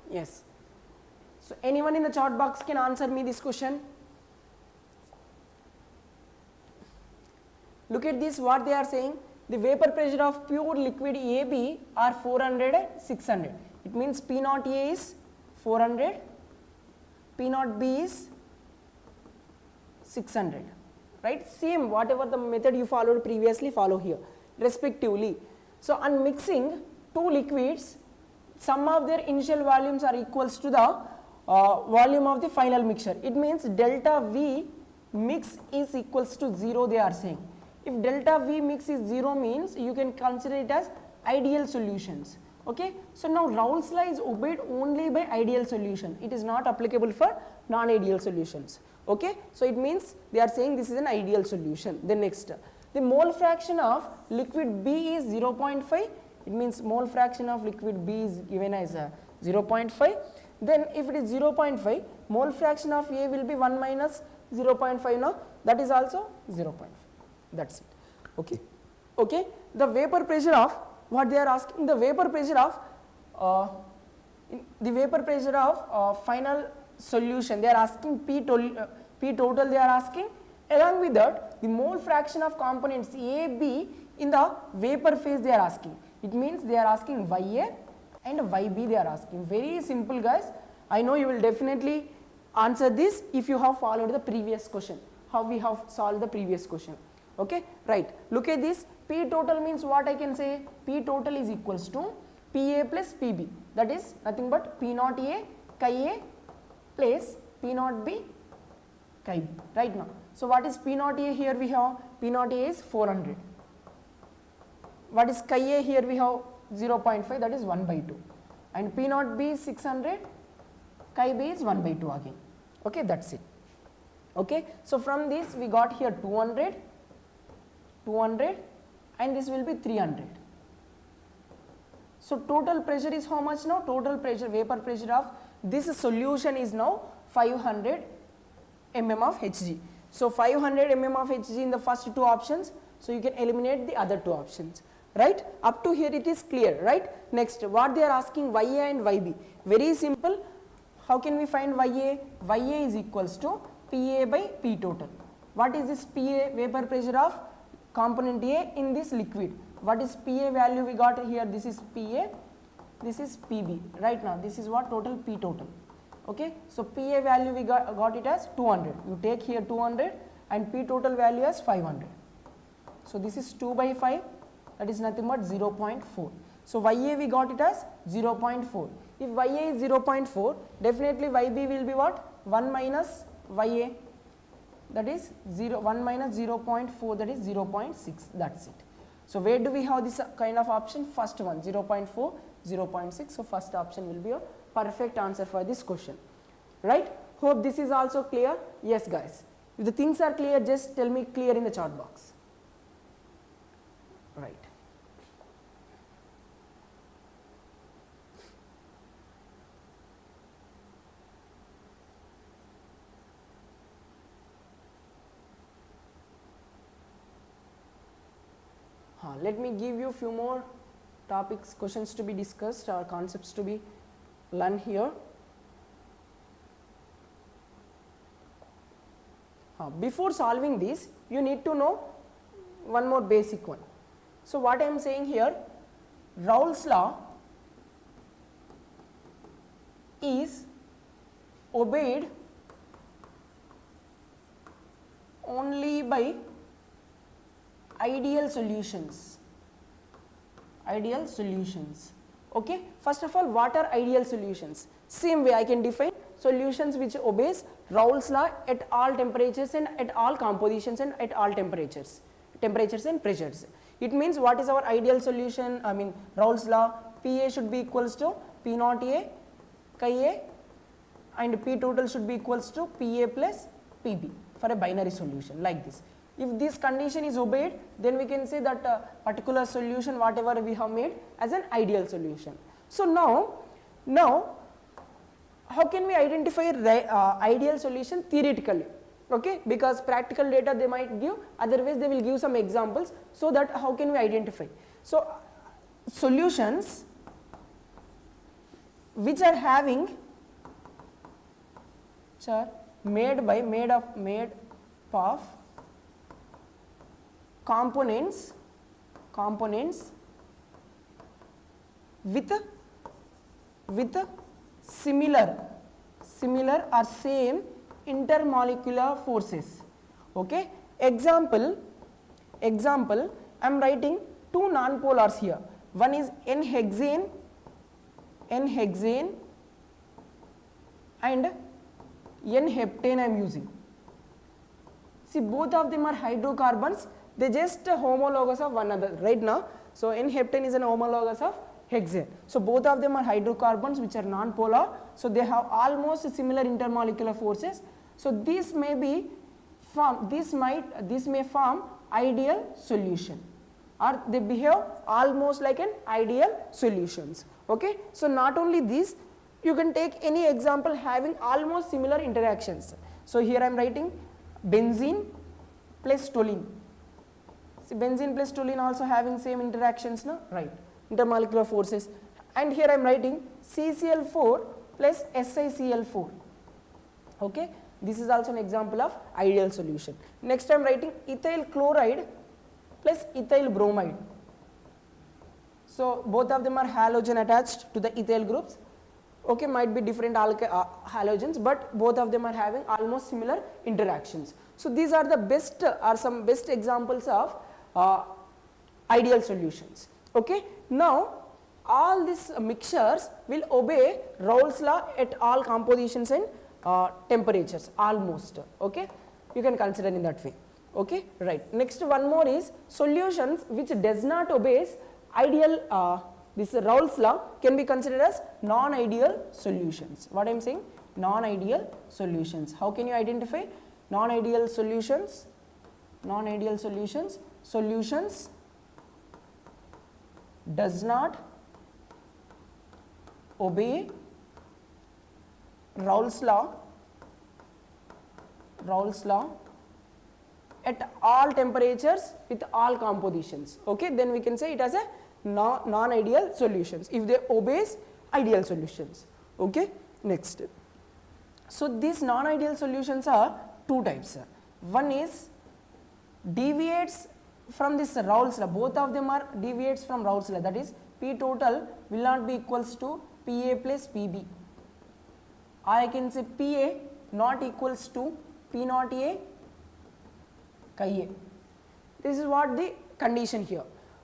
Speaker 1: Yes. So anyone in the chat box can answer me this question. Look at this, what they are saying. The vapor pressure of pure liquid AB are 400 and 600. It means P naught A is 400, P naught B is 600. Right? Same whatever the method you followed previously, follow here respectively. So on mixing two liquids, sum of their initial volumes are equals to the volume of the final mixture. It means delta V mix is equals to 0, they are saying. If delta V mix is 0 means you can consider it as ideal solutions. Okay. So now Raoult's law is obeyed only by ideal solution. It is not applicable for non-ideal solutions. Okay. So it means they are saying this is an ideal solution. Then next, the mole fraction of liquid B is 0.5. It means mole fraction of liquid B is given as 0.5. Then if it is 0.5, mole fraction of A will be 1 minus 0.5 now, that is also 0.5. That's it. Okay. Okay. The vapor pressure of, what they are asking, the vapor pressure of final solution, they are asking P total they are asking. Along with that, the mole fraction of components A, B in the vapor phase they are asking. It means they are asking Ya and Yb they are asking. Very simple guys. I know you will definitely answer this if you have followed the previous question, how we have solved the previous question. Okay, right. Look at this. P total means what I can say? P total is equals to Pa plus Pb. That is nothing but P naught A chi A plus P naught B chi B. Right now. So what is P naught A here? We have P naught A is 400. What is chi A here? We have 0.5, that is 1 by 2. And P naught B is 600, chi B is 1 by 2 again. Okay, that's it. Okay, so from this we got here 200, 200 and this will be 300. So total pressure is how much now? Total pressure, vapor pressure of this solution is now 500 mm of Hg. So 500 mm of Hg in the first two options, so you can eliminate the other two options. Right, up to here it is clear, right? Next, what they are asking Ya and Yb, very simple. How can we find Ya? Ya is equals to Pa by P total. What is this Pa? Vapor pressure of component A in this liquid. What is Pa value we got here? This is Pa, this is Pb. Right now, this is what total P total. Okay, so Pa value we got it as 200. You take here 200 and P total value as 500. So this is 2 by 5. That is nothing but 0.4. So Ya we got it as 0.4. If Ya is 0.4, definitely Yb will be what? 1 minus Ya, that is 1 minus 0.4, that is 0.6, that's it. So where do we have this kind of option? First one, 0.4, 0.6. So first option will be a perfect answer for this question. Right? Hope this is also clear. Yes guys. If the things are clear, just tell me clear in the chat box. Right. Let me give you few more topics, questions to be discussed or concepts to be learned here. Before solving this, you need to know one more basic one. So what I am saying here, Raoult's law is obeyed only by ideal solutions. Ideal solutions. Okay, first of all, what are ideal solutions? Same way I can define solutions which obeys Raoult's law at all temperatures and at all compositions and at all temperatures and pressures. It means what is our ideal solution? I mean Raoult's law, Pa should be equals to P naught A, Chi A, and P total should be equals to Pa plus Pb for a binary solution like this. If this condition is obeyed, then we can say that particular solution whatever we have made as an ideal solution. So now how can we identify ideal solution theoretically? Okay, because practical data they might give, otherwise they will give some examples, so that how can we identify? So solutions which are having made of components with similar or same intermolecular forces. Okay, example I am writing two non-polars here. One is n-hexane and n-heptane I am using. See, both of them are hydrocarbons, they just homologous of one another right now. So n-heptane is an homologous of hexane. So both of them are hydrocarbons which are non-polar, so they have almost similar intermolecular forces. So this may form ideal solution, or they behave almost like an ideal solutions. Okay, so not only this, you can take any example having almost similar interactions. So here I am writing benzene plus toluene. See, benzene plus toluene also having same interactions, no? Right, intermolecular forces. And here I am writing CCl4 plus SiCl4. Okay, this is also an example of ideal solution. Next I am writing ethyl chloride plus ethyl bromide. So both of them are halogen attached to the ethyl groups. Okay, might be different halogens, but both of them are having almost similar interactions. So these are the best some best examples of ideal solutions. Okay, now all these mixtures will obey Raoult's law at all compositions and temperatures almost. Okay, you can consider in that way. Okay, right. Next one more is solutions which does not obeys ideal this Raoult's law can be considered as non-ideal solutions. What I am saying? Non-ideal solutions. How can you identify non-ideal solutions? Non-ideal solutions. Solutions does not obey Raoult's law at all temperatures with all compositions. Okay, then we can say it as a non-ideal solutions if they obeys ideal solutions. Okay, next. So these non-ideal solutions are two types. One is deviates from this Raoult's law. Both of them are deviates from Raoult's law. That is, P total will not be equals to Pa plus Pb. Or I can say Pa not equals to P naught A Chi A. This is what the condition here.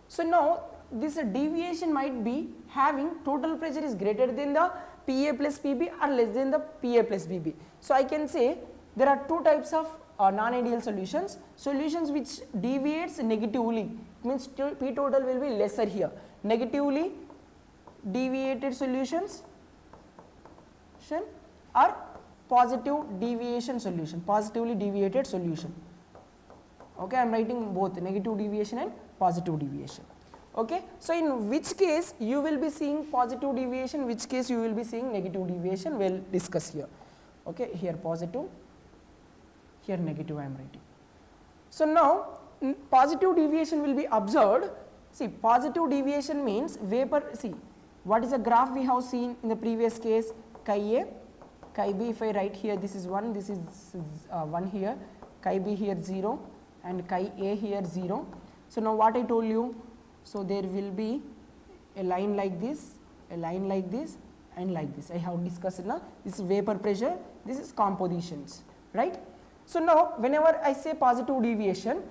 Speaker 1: So now this deviation might be having total pressure is greater than the Pa plus Pb or less than the Pa plus Pb. So I can say there are two types of non-ideal solutions. Solutions which deviates negatively, means P total will be lesser here. Negatively deviated solutions or positive deviation solution, positively deviated solution. Okay, I am writing both negative deviation and positive deviation. Okay, so in which case you will be seeing positive deviation, which case you will be seeing negative deviation, we will discuss here. Okay, here positive, here negative I am writing. So now positive deviation will be observed. See, positive deviation means vapor, see what is the graph we have seen in the previous case, Chi A, Chi B. If I write here, this is 1, this is 1 here, Chi B here 0 and Chi A here 0. So now what I told you, so there will be a line like this, a line like this and like this. I have discussed now. This is vapor pressure, this is compositions, right? So now whenever I say positive deviation,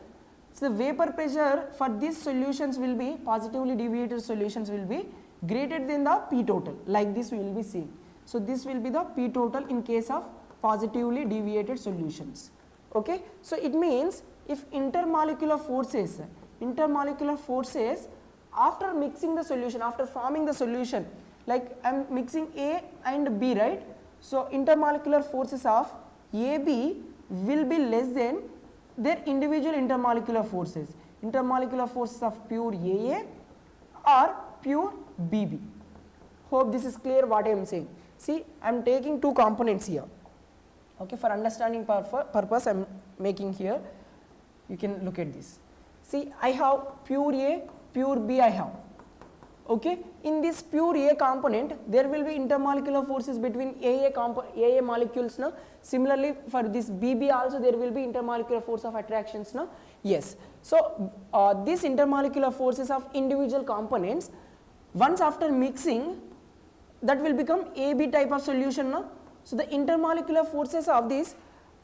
Speaker 1: so the vapor pressure for these solutions will be, positively deviated solutions will be greater than the P total, like this we will be seeing. So this will be the P total in case of positively deviated solutions. Okay, so it means if intermolecular forces after mixing the solution, after forming the solution, like I am mixing A and B, right? So intermolecular forces of AB will be less than their individual intermolecular forces of pure AA or pure BB. Hope this is clear what I am saying. See, I am taking two components here. Okay, for understanding purpose I am making here. You can look at this. See, I have pure A, pure B I have. Okay, in this pure A component there will be intermolecular forces between AA molecules. No? Similarly for this BB also there will be intermolecular force of attractions. No? Yes. So these intermolecular forces of individual components, once after mixing, that will become AB type of solution. No? So the intermolecular forces of this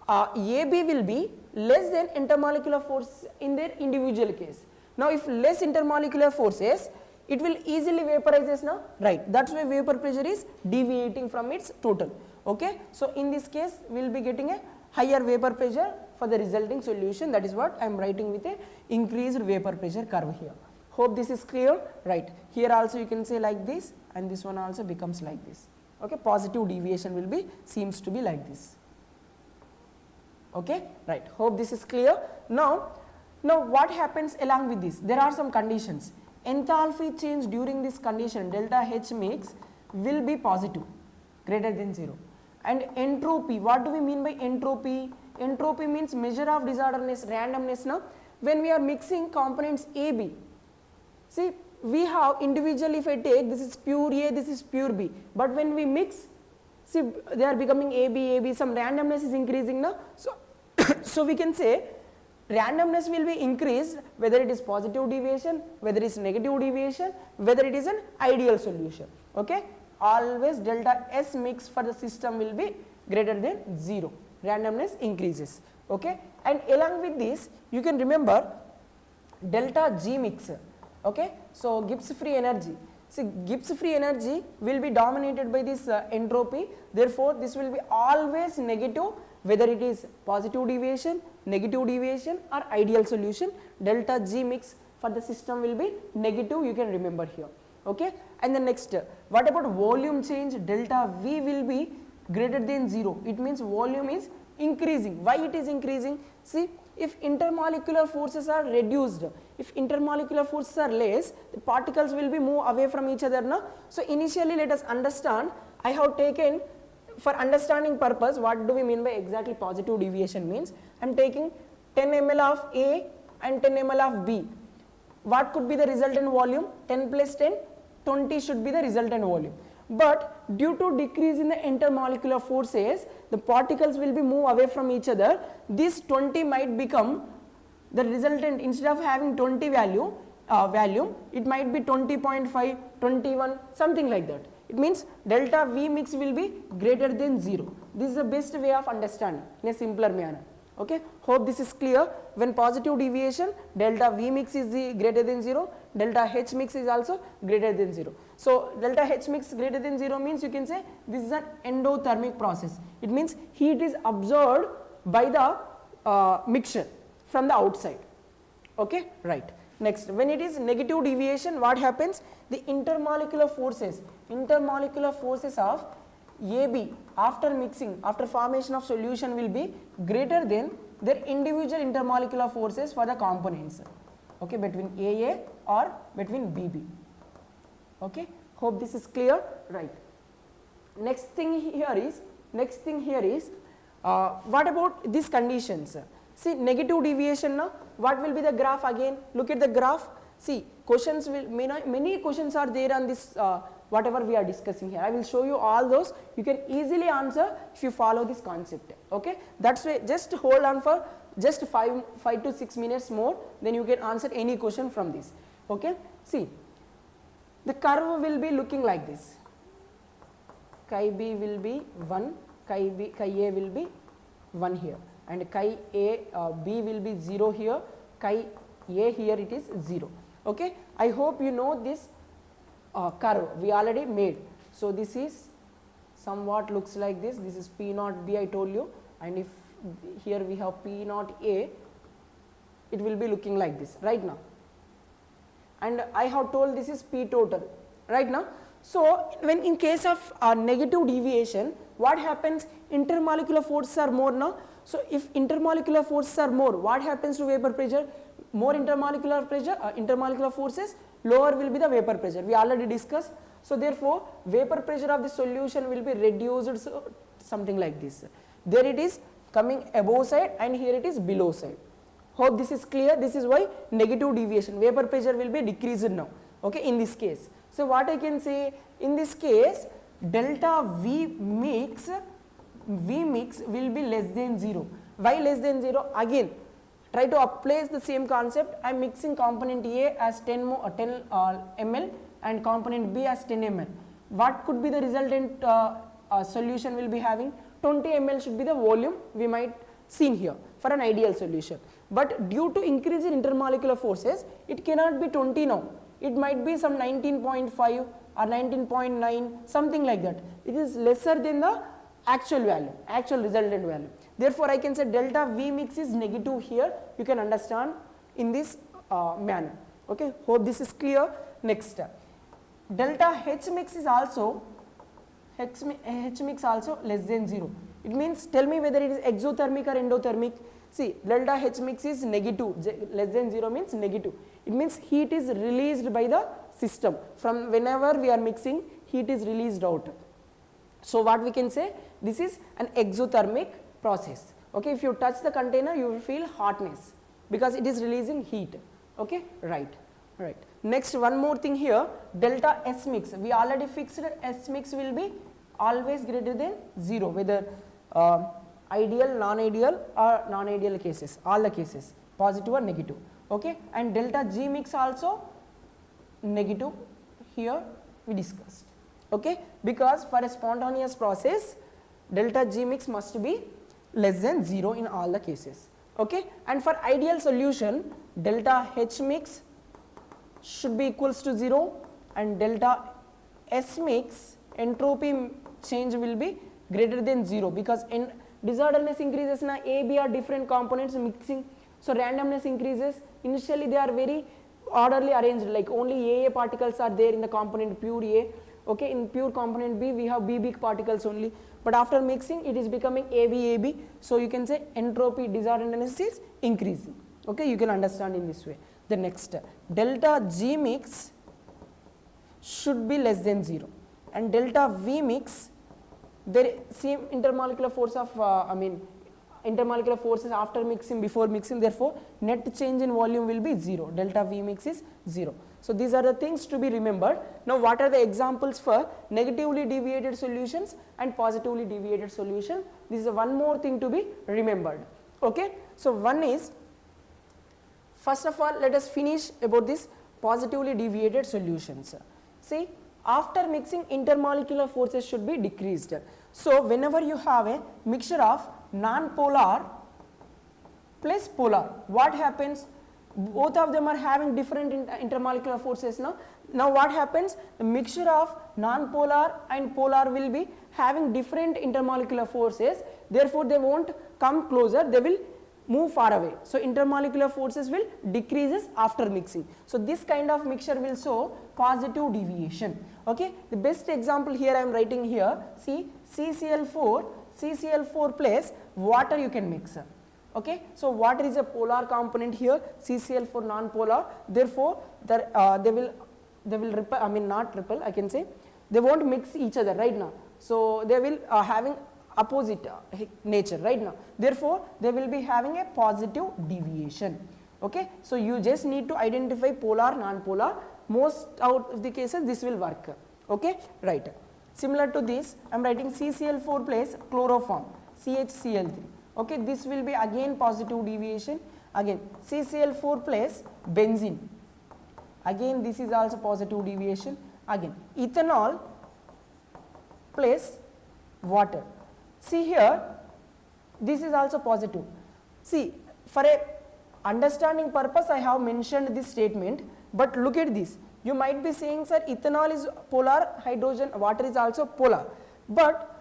Speaker 1: AB will be less than intermolecular force in their individual case. Now if less intermolecular forces, it will easily vaporizes now, right? That's why vapor pressure is deviating from its total. Okay, so in this case we will be getting a higher vapor pressure for the resulting solution. That is what I am writing with a increased vapor pressure curve here. Hope this is clear, right? Here also you can say like this, and this one also becomes like this. Okay, positive deviation will be, seems to be like this. Okay, right? Hope this is clear. Now what happens along with this? There are some conditions. Enthalpy change during this condition delta H mix will be positive, greater than 0. And entropy, what do we mean by entropy? Entropy means measure of disorderness, randomness. Now when we are mixing components AB, see we have individually, if I take this is pure A, this is pure B, but when we mix, see they are becoming AB, some randomness is increasing now. So we can say randomness will be increased whether it is positive deviation, whether it is negative deviation, whether it is an ideal solution. Okay, always delta S mix for the system will be greater than 0, randomness increases. Okay, and along with this you can remember delta G mix. Okay, so Gibbs free energy. See, Gibbs free energy will be dominated by this entropy, therefore this will be always negative whether it is positive deviation, negative deviation or ideal solution. Delta G mix for the system will be negative, you can remember here. Okay, and the next, what about volume change? Delta V will be greater than 0, it means volume is increasing. Why it is increasing? See, if intermolecular forces are reduced, if intermolecular forces are less, the particles will be move away from each other. No? So initially let us understand, I have taken for understanding purpose what do we mean by exactly positive deviation means. I am taking 10 ml of A and 10 ml of B. What could be the resultant volume? 10 plus 10, 20 should be the resultant volume. But due to decrease in the intermolecular forces, the particles will be move away from each other. This 20 might become the resultant, instead of having 20 volume, it might be 20.5, 21, something like that. It means delta V mix will be greater than 0. This is the best way of understanding in a simpler manner. Okay, hope this is clear. When positive deviation, delta V mix is greater than 0, delta H mix is also greater than 0. So delta H mix greater than 0 means you can say this is an endothermic process. It means heat is absorbed by the mixture from the outside. Okay, right. Next, when it is negative deviation, what happens? The intermolecular forces of AB after mixing, after formation of solution will be greater than their individual intermolecular forces for the components. Okay, between AA or between BB. Okay, hope this is clear. Right. Next thing here is what about these conditions? See, negative deviation now, what will be the graph again? Look at the graph. See, questions will, many questions are there on this whatever we are discussing here. I will show you all those. You can easily answer if you follow this concept. Okay, that's why just hold on for just 5 to 6 minutes more, then you can answer any question from this. Okay, see, the curve will be looking like this. Chi B will be 1, chi A will be 1 here, and chi A B will be 0 here, chi A here it is 0. Okay, I hope you know this curve we already made. So this is somewhat looks like this. This is P naught B I told you, and if here we have P naught A, it will be looking like this right now. And I have told this is P total right now. So when in case of negative deviation, what happens? Intermolecular forces are more now. So if intermolecular forces are more, what happens to vapor pressure? More intermolecular pressure, intermolecular forces, lower will be the vapor pressure. We already discussed. So therefore, vapor pressure of the solution will be reduced, so something like this. There it is coming above side, and here it is below side. Hope this is clear. This is why negative deviation, vapor pressure will be decreased now, okay, in this case. So what I can say, in this case, delta V mix will be less than 0. Why less than 0? Again, try to apply the same concept. I am mixing component A as 10 ml and component B as 10 ml. What could be the resultant solution will be having? 20 ml should be the volume we might seen here for an ideal solution. But due to increase in intermolecular forces, it cannot be 20 now. It might be some 19.5 or 19.9, something like that. It is lesser than the actual value, actual resultant value. Therefore, I can say delta V mix is negative here. You can understand in this manner. Okay, hope this is clear. Next, delta H mix is also less than 0. It means, tell me whether it is exothermic or endothermic. See, delta H mix is negative, less than 0 means negative. It means heat is released by the system. From whenever we are mixing, heat is released out. So what we can say, this is an exothermic process. Okay, if you touch the container, you will feel hotness because it is releasing heat. Okay, right. Next, one more thing here, delta S mix. We already fixed S mix will be always greater than 0, whether ideal, non-ideal or non-ideal cases, all the cases, positive or negative. Okay, and delta G mix also negative, here we discussed. Okay, because for a spontaneous process, delta G mix must be less than 0 in all the cases. Okay, and for ideal solution, delta H mix should be equals to 0, and delta S mix entropy change will be greater than 0, because in disorderliness increases na A, B are different components mixing, so randomness increases. Initially they are very orderly arranged, like only AA particles are there in the component pure A. Okay, in pure component B we have BB particles only, but after mixing it is becoming AB. So you can say entropy disorderliness is increasing. Okay, you can understand in this way. The next, delta G mix should be less than 0, and delta V mix, there same intermolecular force of intermolecular forces after mixing, before mixing, therefore net change in volume will be 0, delta V mix is 0. So these are the things to be remembered. Now what are the examples for negatively deviated solutions and positively deviated solution? This is one more thing to be remembered. Okay, so one is, first of all, let us finish about this positively deviated solutions. See, after mixing, intermolecular forces should be decreased. So whenever you have a mixture of non-polar plus polar, what happens? Both of them are having different intermolecular forces now. Now what happens? The mixture of non-polar and polar will be having different intermolecular forces, therefore they won't come closer, they will move far away. So intermolecular forces will decreases after mixing. So this kind of mixture will show positive deviation. Okay, the best example here I am writing here, see CCl4 plus water you can mix. Okay, so water is a polar component here, CCl4 non-polar, therefore they will repel, not repel, I can say they won't mix each other right now. So they will having opposite nature right now, therefore they will be having a positive deviation. Okay, so you just need to identify polar, non-polar, most out of the cases this will work. Okay, right. Similar to this, I am writing CCl4 plus chloroform, CHCl3. Okay, this will be again positive deviation. Again CCl4 plus benzene, again this is also positive deviation. Again ethanol plus water, see here this is also positive. See, for a understanding purpose I have mentioned this statement, but look at this, You might be saying, sir, ethanol is polar, hydrogen, water is also polar. But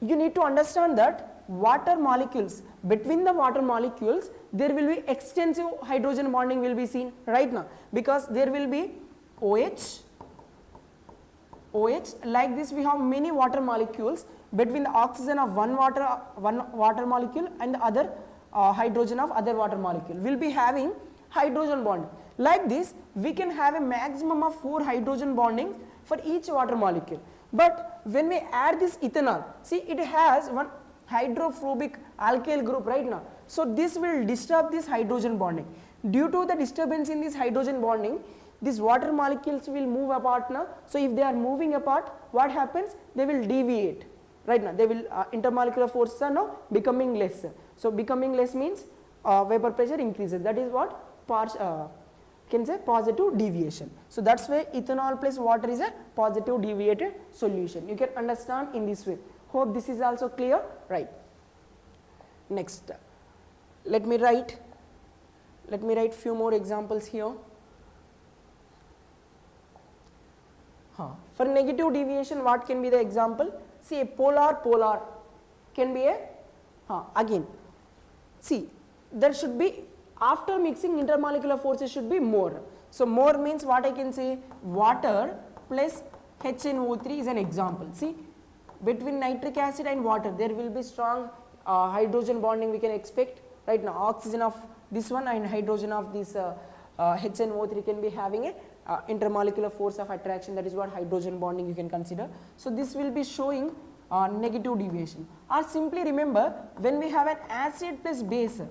Speaker 1: you need to understand that water molecules, between the water molecules, there will be extensive hydrogen bonding will be seen right now, because there will be OH, like this we have many water molecules between the oxygen of one water molecule and the other hydrogen of other water molecule will be having hydrogen bond. Like this we can have a maximum of 4 hydrogen bonding for each water molecule. But when we add this ethanol, see it has one hydrophobic alkyl group right now. So this will disturb this hydrogen bonding. Due to the disturbance in this hydrogen bonding, these water molecules will move apart now. So if they are moving apart, what happens? They will deviate right now. They will intermolecular forces are now becoming less. So becoming less means vapor pressure increases. That is what can say positive deviation. So that's why ethanol plus water is a positive deviated solution. You can understand in this way. Hope this is also clear, right? Next, let me write few more examples here. For negative deviation, what can be the example? See, a polar can be a again. See, there should be, after mixing, intermolecular forces should be more. So more means what I can say, water plus HNO3 is an example. See, between nitric acid and water there will be strong hydrogen bonding we can expect right now. Oxygen of this one and hydrogen of this HNO3 can be having a intermolecular force of attraction, that is what hydrogen bonding you can consider. So this will be showing negative deviation. Or simply remember, when we have an acid plus base,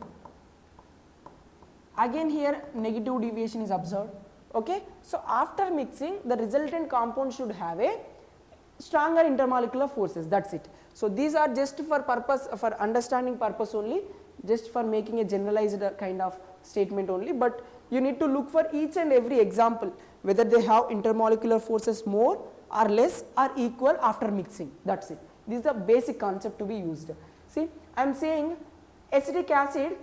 Speaker 1: again here negative deviation is observed. Okay, so after mixing the resultant compound should have a stronger intermolecular forces, that's it. So these are just for purpose, for understanding purpose only, just for making a generalized kind of statement only, but you need to look for each and every example whether they have intermolecular forces more or less or equal after mixing, that's it. This is the basic concept to be used. See, I am saying acetic acid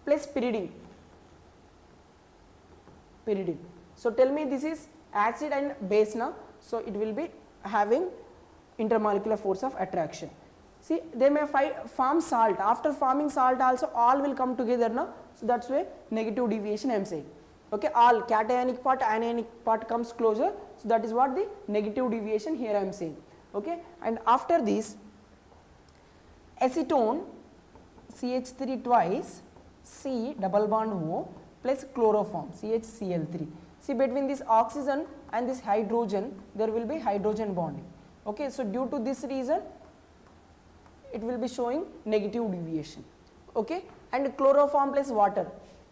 Speaker 1: plus pyridine. So tell me, this is acid and base now, so it will be having intermolecular force of attraction. See, they may form salt. After forming salt also all will come together now, so that's why negative deviation I am saying. Okay, all cationic part, anionic part comes closer, so that is what the negative deviation here I am saying. Okay, and after this acetone CH3 twice C double bond O plus chloroform CHCl3. See, between this oxygen and this hydrogen there will be hydrogen bonding. Okay, so due to this reason it will be showing negative deviation. Okay, and chloroform plus water,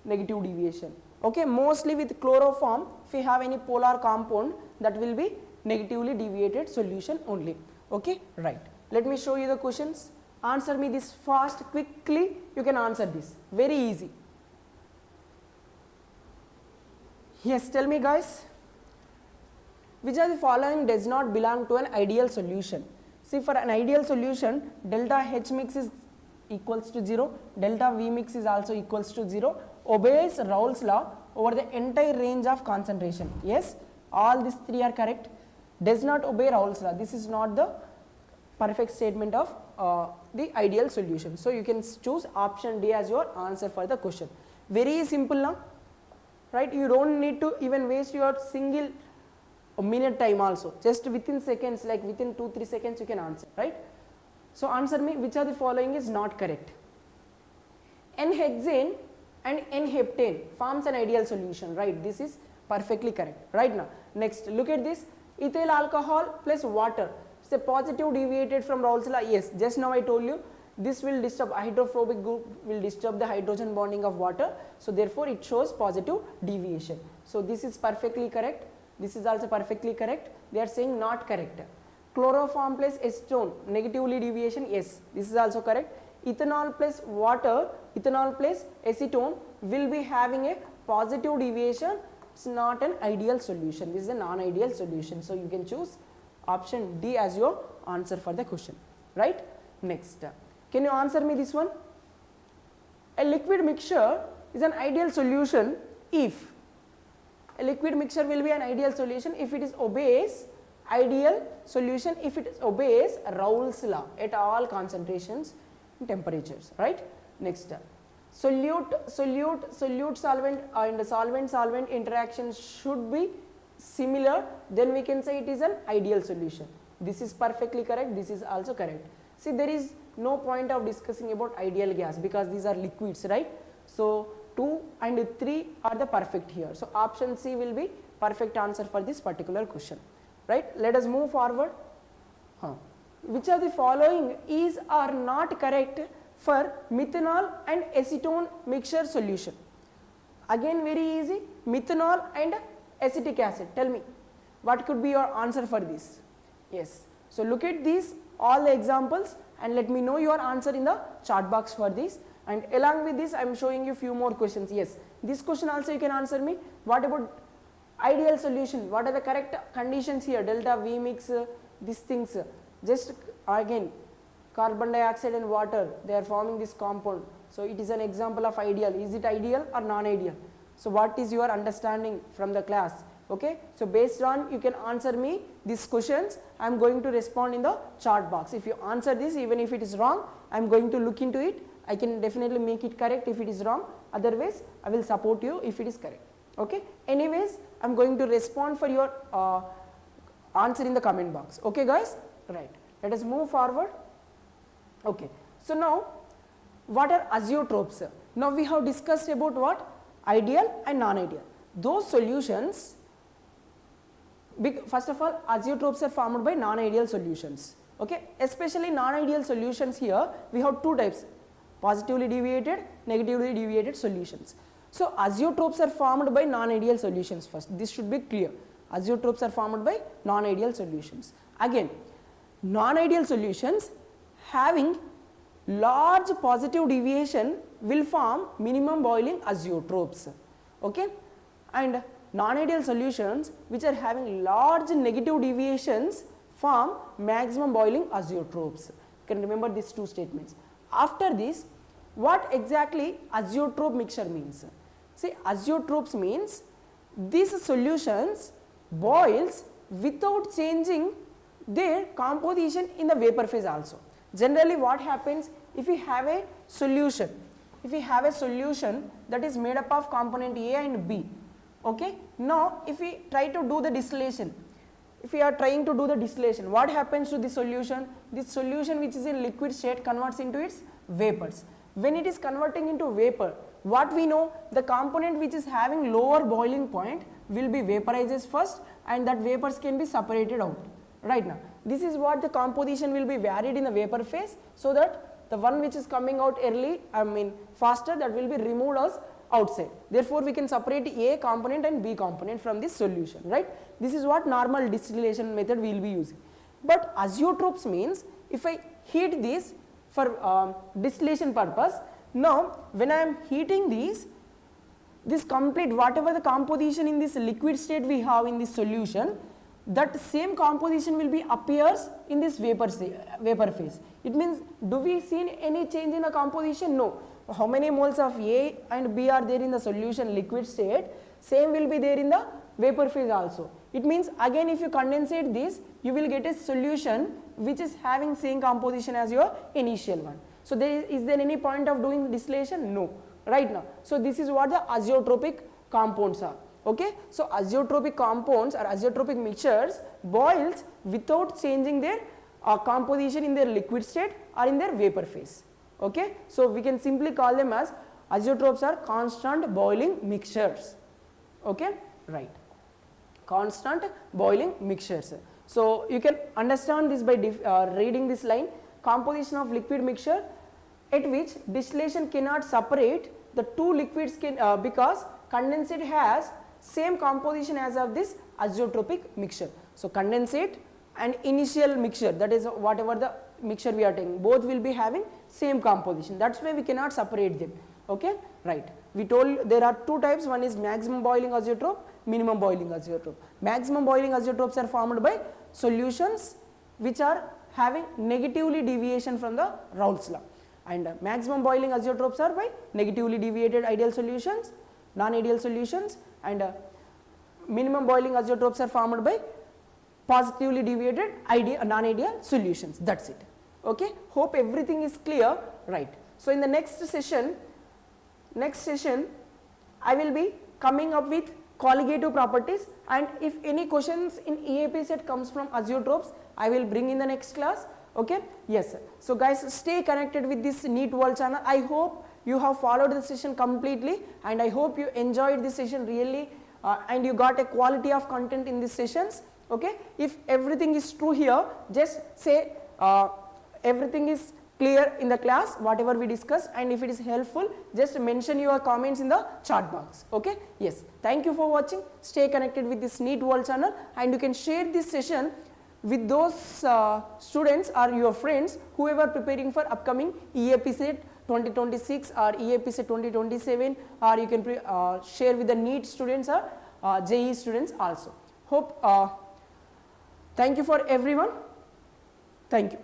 Speaker 1: negative deviation. Okay, mostly with chloroform, if we have any polar compound, that will be negatively deviated solution only. Okay, right. Let me show you the questions. Answer me this fast, quickly. You can answer this. Very easy. Yes, tell me guys. Which of the following does not belong to an ideal solution? See, for an ideal solution, delta H mix is equals to 0, delta V mix is also equals to 0, obeys Raoult's law over the entire range of concentration. Yes, all these three are correct. Does not obey Raoult's law. This is not the perfect statement of the ideal solution. So you can choose option D as your answer for the question. Very simple now, right? You don't need to even waste your single minute time also. Just within seconds, like within 2-3 seconds you can answer, right? So answer me, which of the following is not correct? N-hexane and N-heptane forms an ideal solution, right? This is perfectly correct right now. Next, look at this, ethyl alcohol plus water. It's a positive deviated from Raoult's law. Yes, just now I told you this will disturb, hydrophobic group will disturb the hydrogen bonding of water. So therefore it shows positive deviation. So this is perfectly correct. This is also perfectly correct. They are saying not correct. Chloroform plus acetone, negatively deviation, yes, this is also correct. Ethanol plus water, ethanol plus acetone will be having a positive deviation. It's not an ideal solution. This is a non-ideal solution. So you can choose option D as your answer for the question, right? Next, can you answer me this one? A liquid mixture is an ideal solution if a liquid mixture will be an ideal solution if it is obeys ideal solution if it obeys Raoult's law at all concentrations and temperatures, right. Next, solute solvent and solvent interaction should be similar, then we can say it is an ideal solution. This is perfectly correct, this is also correct. See, there is no point of discussing about ideal gas because these are liquids, right. So 2 and 3 are the perfect here. So option C will be perfect answer for this particular question, right. Let us move forward. Which of the following is or not correct for methanol and acetone mixture solution? Again very easy, methanol and acetic acid. Tell me what could be your answer for this? Yes. So look at these all the examples and let me know your answer in the chat box for this. And along with this I am showing you few more questions. Yes, this question also you can answer me. What about ideal solution? What are the correct conditions here? Delta V mix, these things. Just again, carbon dioxide and water, they are forming this compound. So it is an example of ideal. Is it ideal or non-ideal? So what is your understanding from the class? Okay. So based on you can answer me these questions. I am going to respond in the chat box. If you answer this, even if it is wrong, I am going to look into it. I can definitely make it correct if it is wrong. Otherwise, I will support you if it is correct. Okay. Anyways, I am going to respond for your answer in the comment box. Okay, guys. Right. Let us move forward. Okay. So now, what are azeotropes? Now we have discussed about what? Ideal and non-ideal. Those solutions, first of all, azeotropes are formed by non-ideal solutions. Okay. Especially non-ideal solutions here, we have two types, positively deviated, negatively deviated solutions. So azeotropes are formed by non-ideal solutions first. This should be clear. Azeotropes are formed by non-ideal solutions. Again, non-ideal solutions having large positive deviation will form minimum boiling azeotropes. Okay. And non-ideal solutions which are having large negative deviations form maximum boiling azeotropes. You can remember these two statements. After this, what exactly azeotrope mixture means? See, azeotropes means these solutions boils without changing their composition in the vapor phase also. Generally what happens, if we have a solution, that is made up of component A and B, okay. Now if we try to do the distillation, what happens to the solution? This solution which is in liquid state converts into its vapors. When it is converting into vapor, what we know, the component which is having lower boiling point will be vaporizes first and that vapors can be separated out. Right now, this is what the composition will be varied in the vapor phase, so that the one which is coming out early, faster, that will be removed as outside. Therefore, we can separate A component and B component from this solution, right. This is what normal distillation method we will be using. But azeotropes means if I heat this for distillation purpose, now when I am heating this complete whatever the composition in this liquid state we have in this solution, that same composition will be appears in this vapor phase. It means, do we see any change in the composition? No. How many moles of A and B are there in the solution liquid state, same will be there in the vapor phase also. It means again if you condensate this, you will get a solution which is having same composition as your initial one. So is there any point of doing distillation? No, right now. So this is what the azeotropic compounds are. Okay. So azeotropic compounds or azeotropic mixtures boils without changing their composition in their liquid state or in their vapor phase. Okay. So we can simply call them as azeotropes are constant boiling mixtures. Okay, right. Constant boiling mixtures. So you can understand this by reading this line, composition of liquid mixture at which distillation cannot separate the two liquids because condensate has same composition as of this azeotropic mixture. So condensate and initial mixture, that is whatever the mixture we are taking, both will be having same composition. That's why we cannot separate them. Okay, right. We told there are two types, one is maximum boiling azeotrope, minimum boiling azeotrope. Maximum boiling azeotropes are formed by solutions which are having negatively deviation from the Raoult's law, and maximum boiling azeotropes are by negatively deviated ideal solutions, non-ideal solutions, and minimum boiling azeotropes are formed by positively deviated non-ideal solutions. That's it. Okay, hope everything is clear, right? So in the next session I will be coming up with colligative properties, and if any questions in EAP set comes from azeotropes, I will bring in the next class. Okay, yes sir. So guys, stay connected with this NEET World channel. I hope you have followed the session completely, and I hope you enjoyed this session really, and you got a quality of content in these sessions. Okay, if everything is true here, just say everything is clear in the class, whatever we discussed, and if it is helpful, just mention your comments in the chat box. Okay, yes, thank you for watching. Stay connected with this NEET World channel, and you can share this session with those students or your friends whoever preparing for upcoming EAPCET-2026 or EAPCET-2027, or you can share with the NEET students or JEE students also. Hope thank you for everyone. Thank you.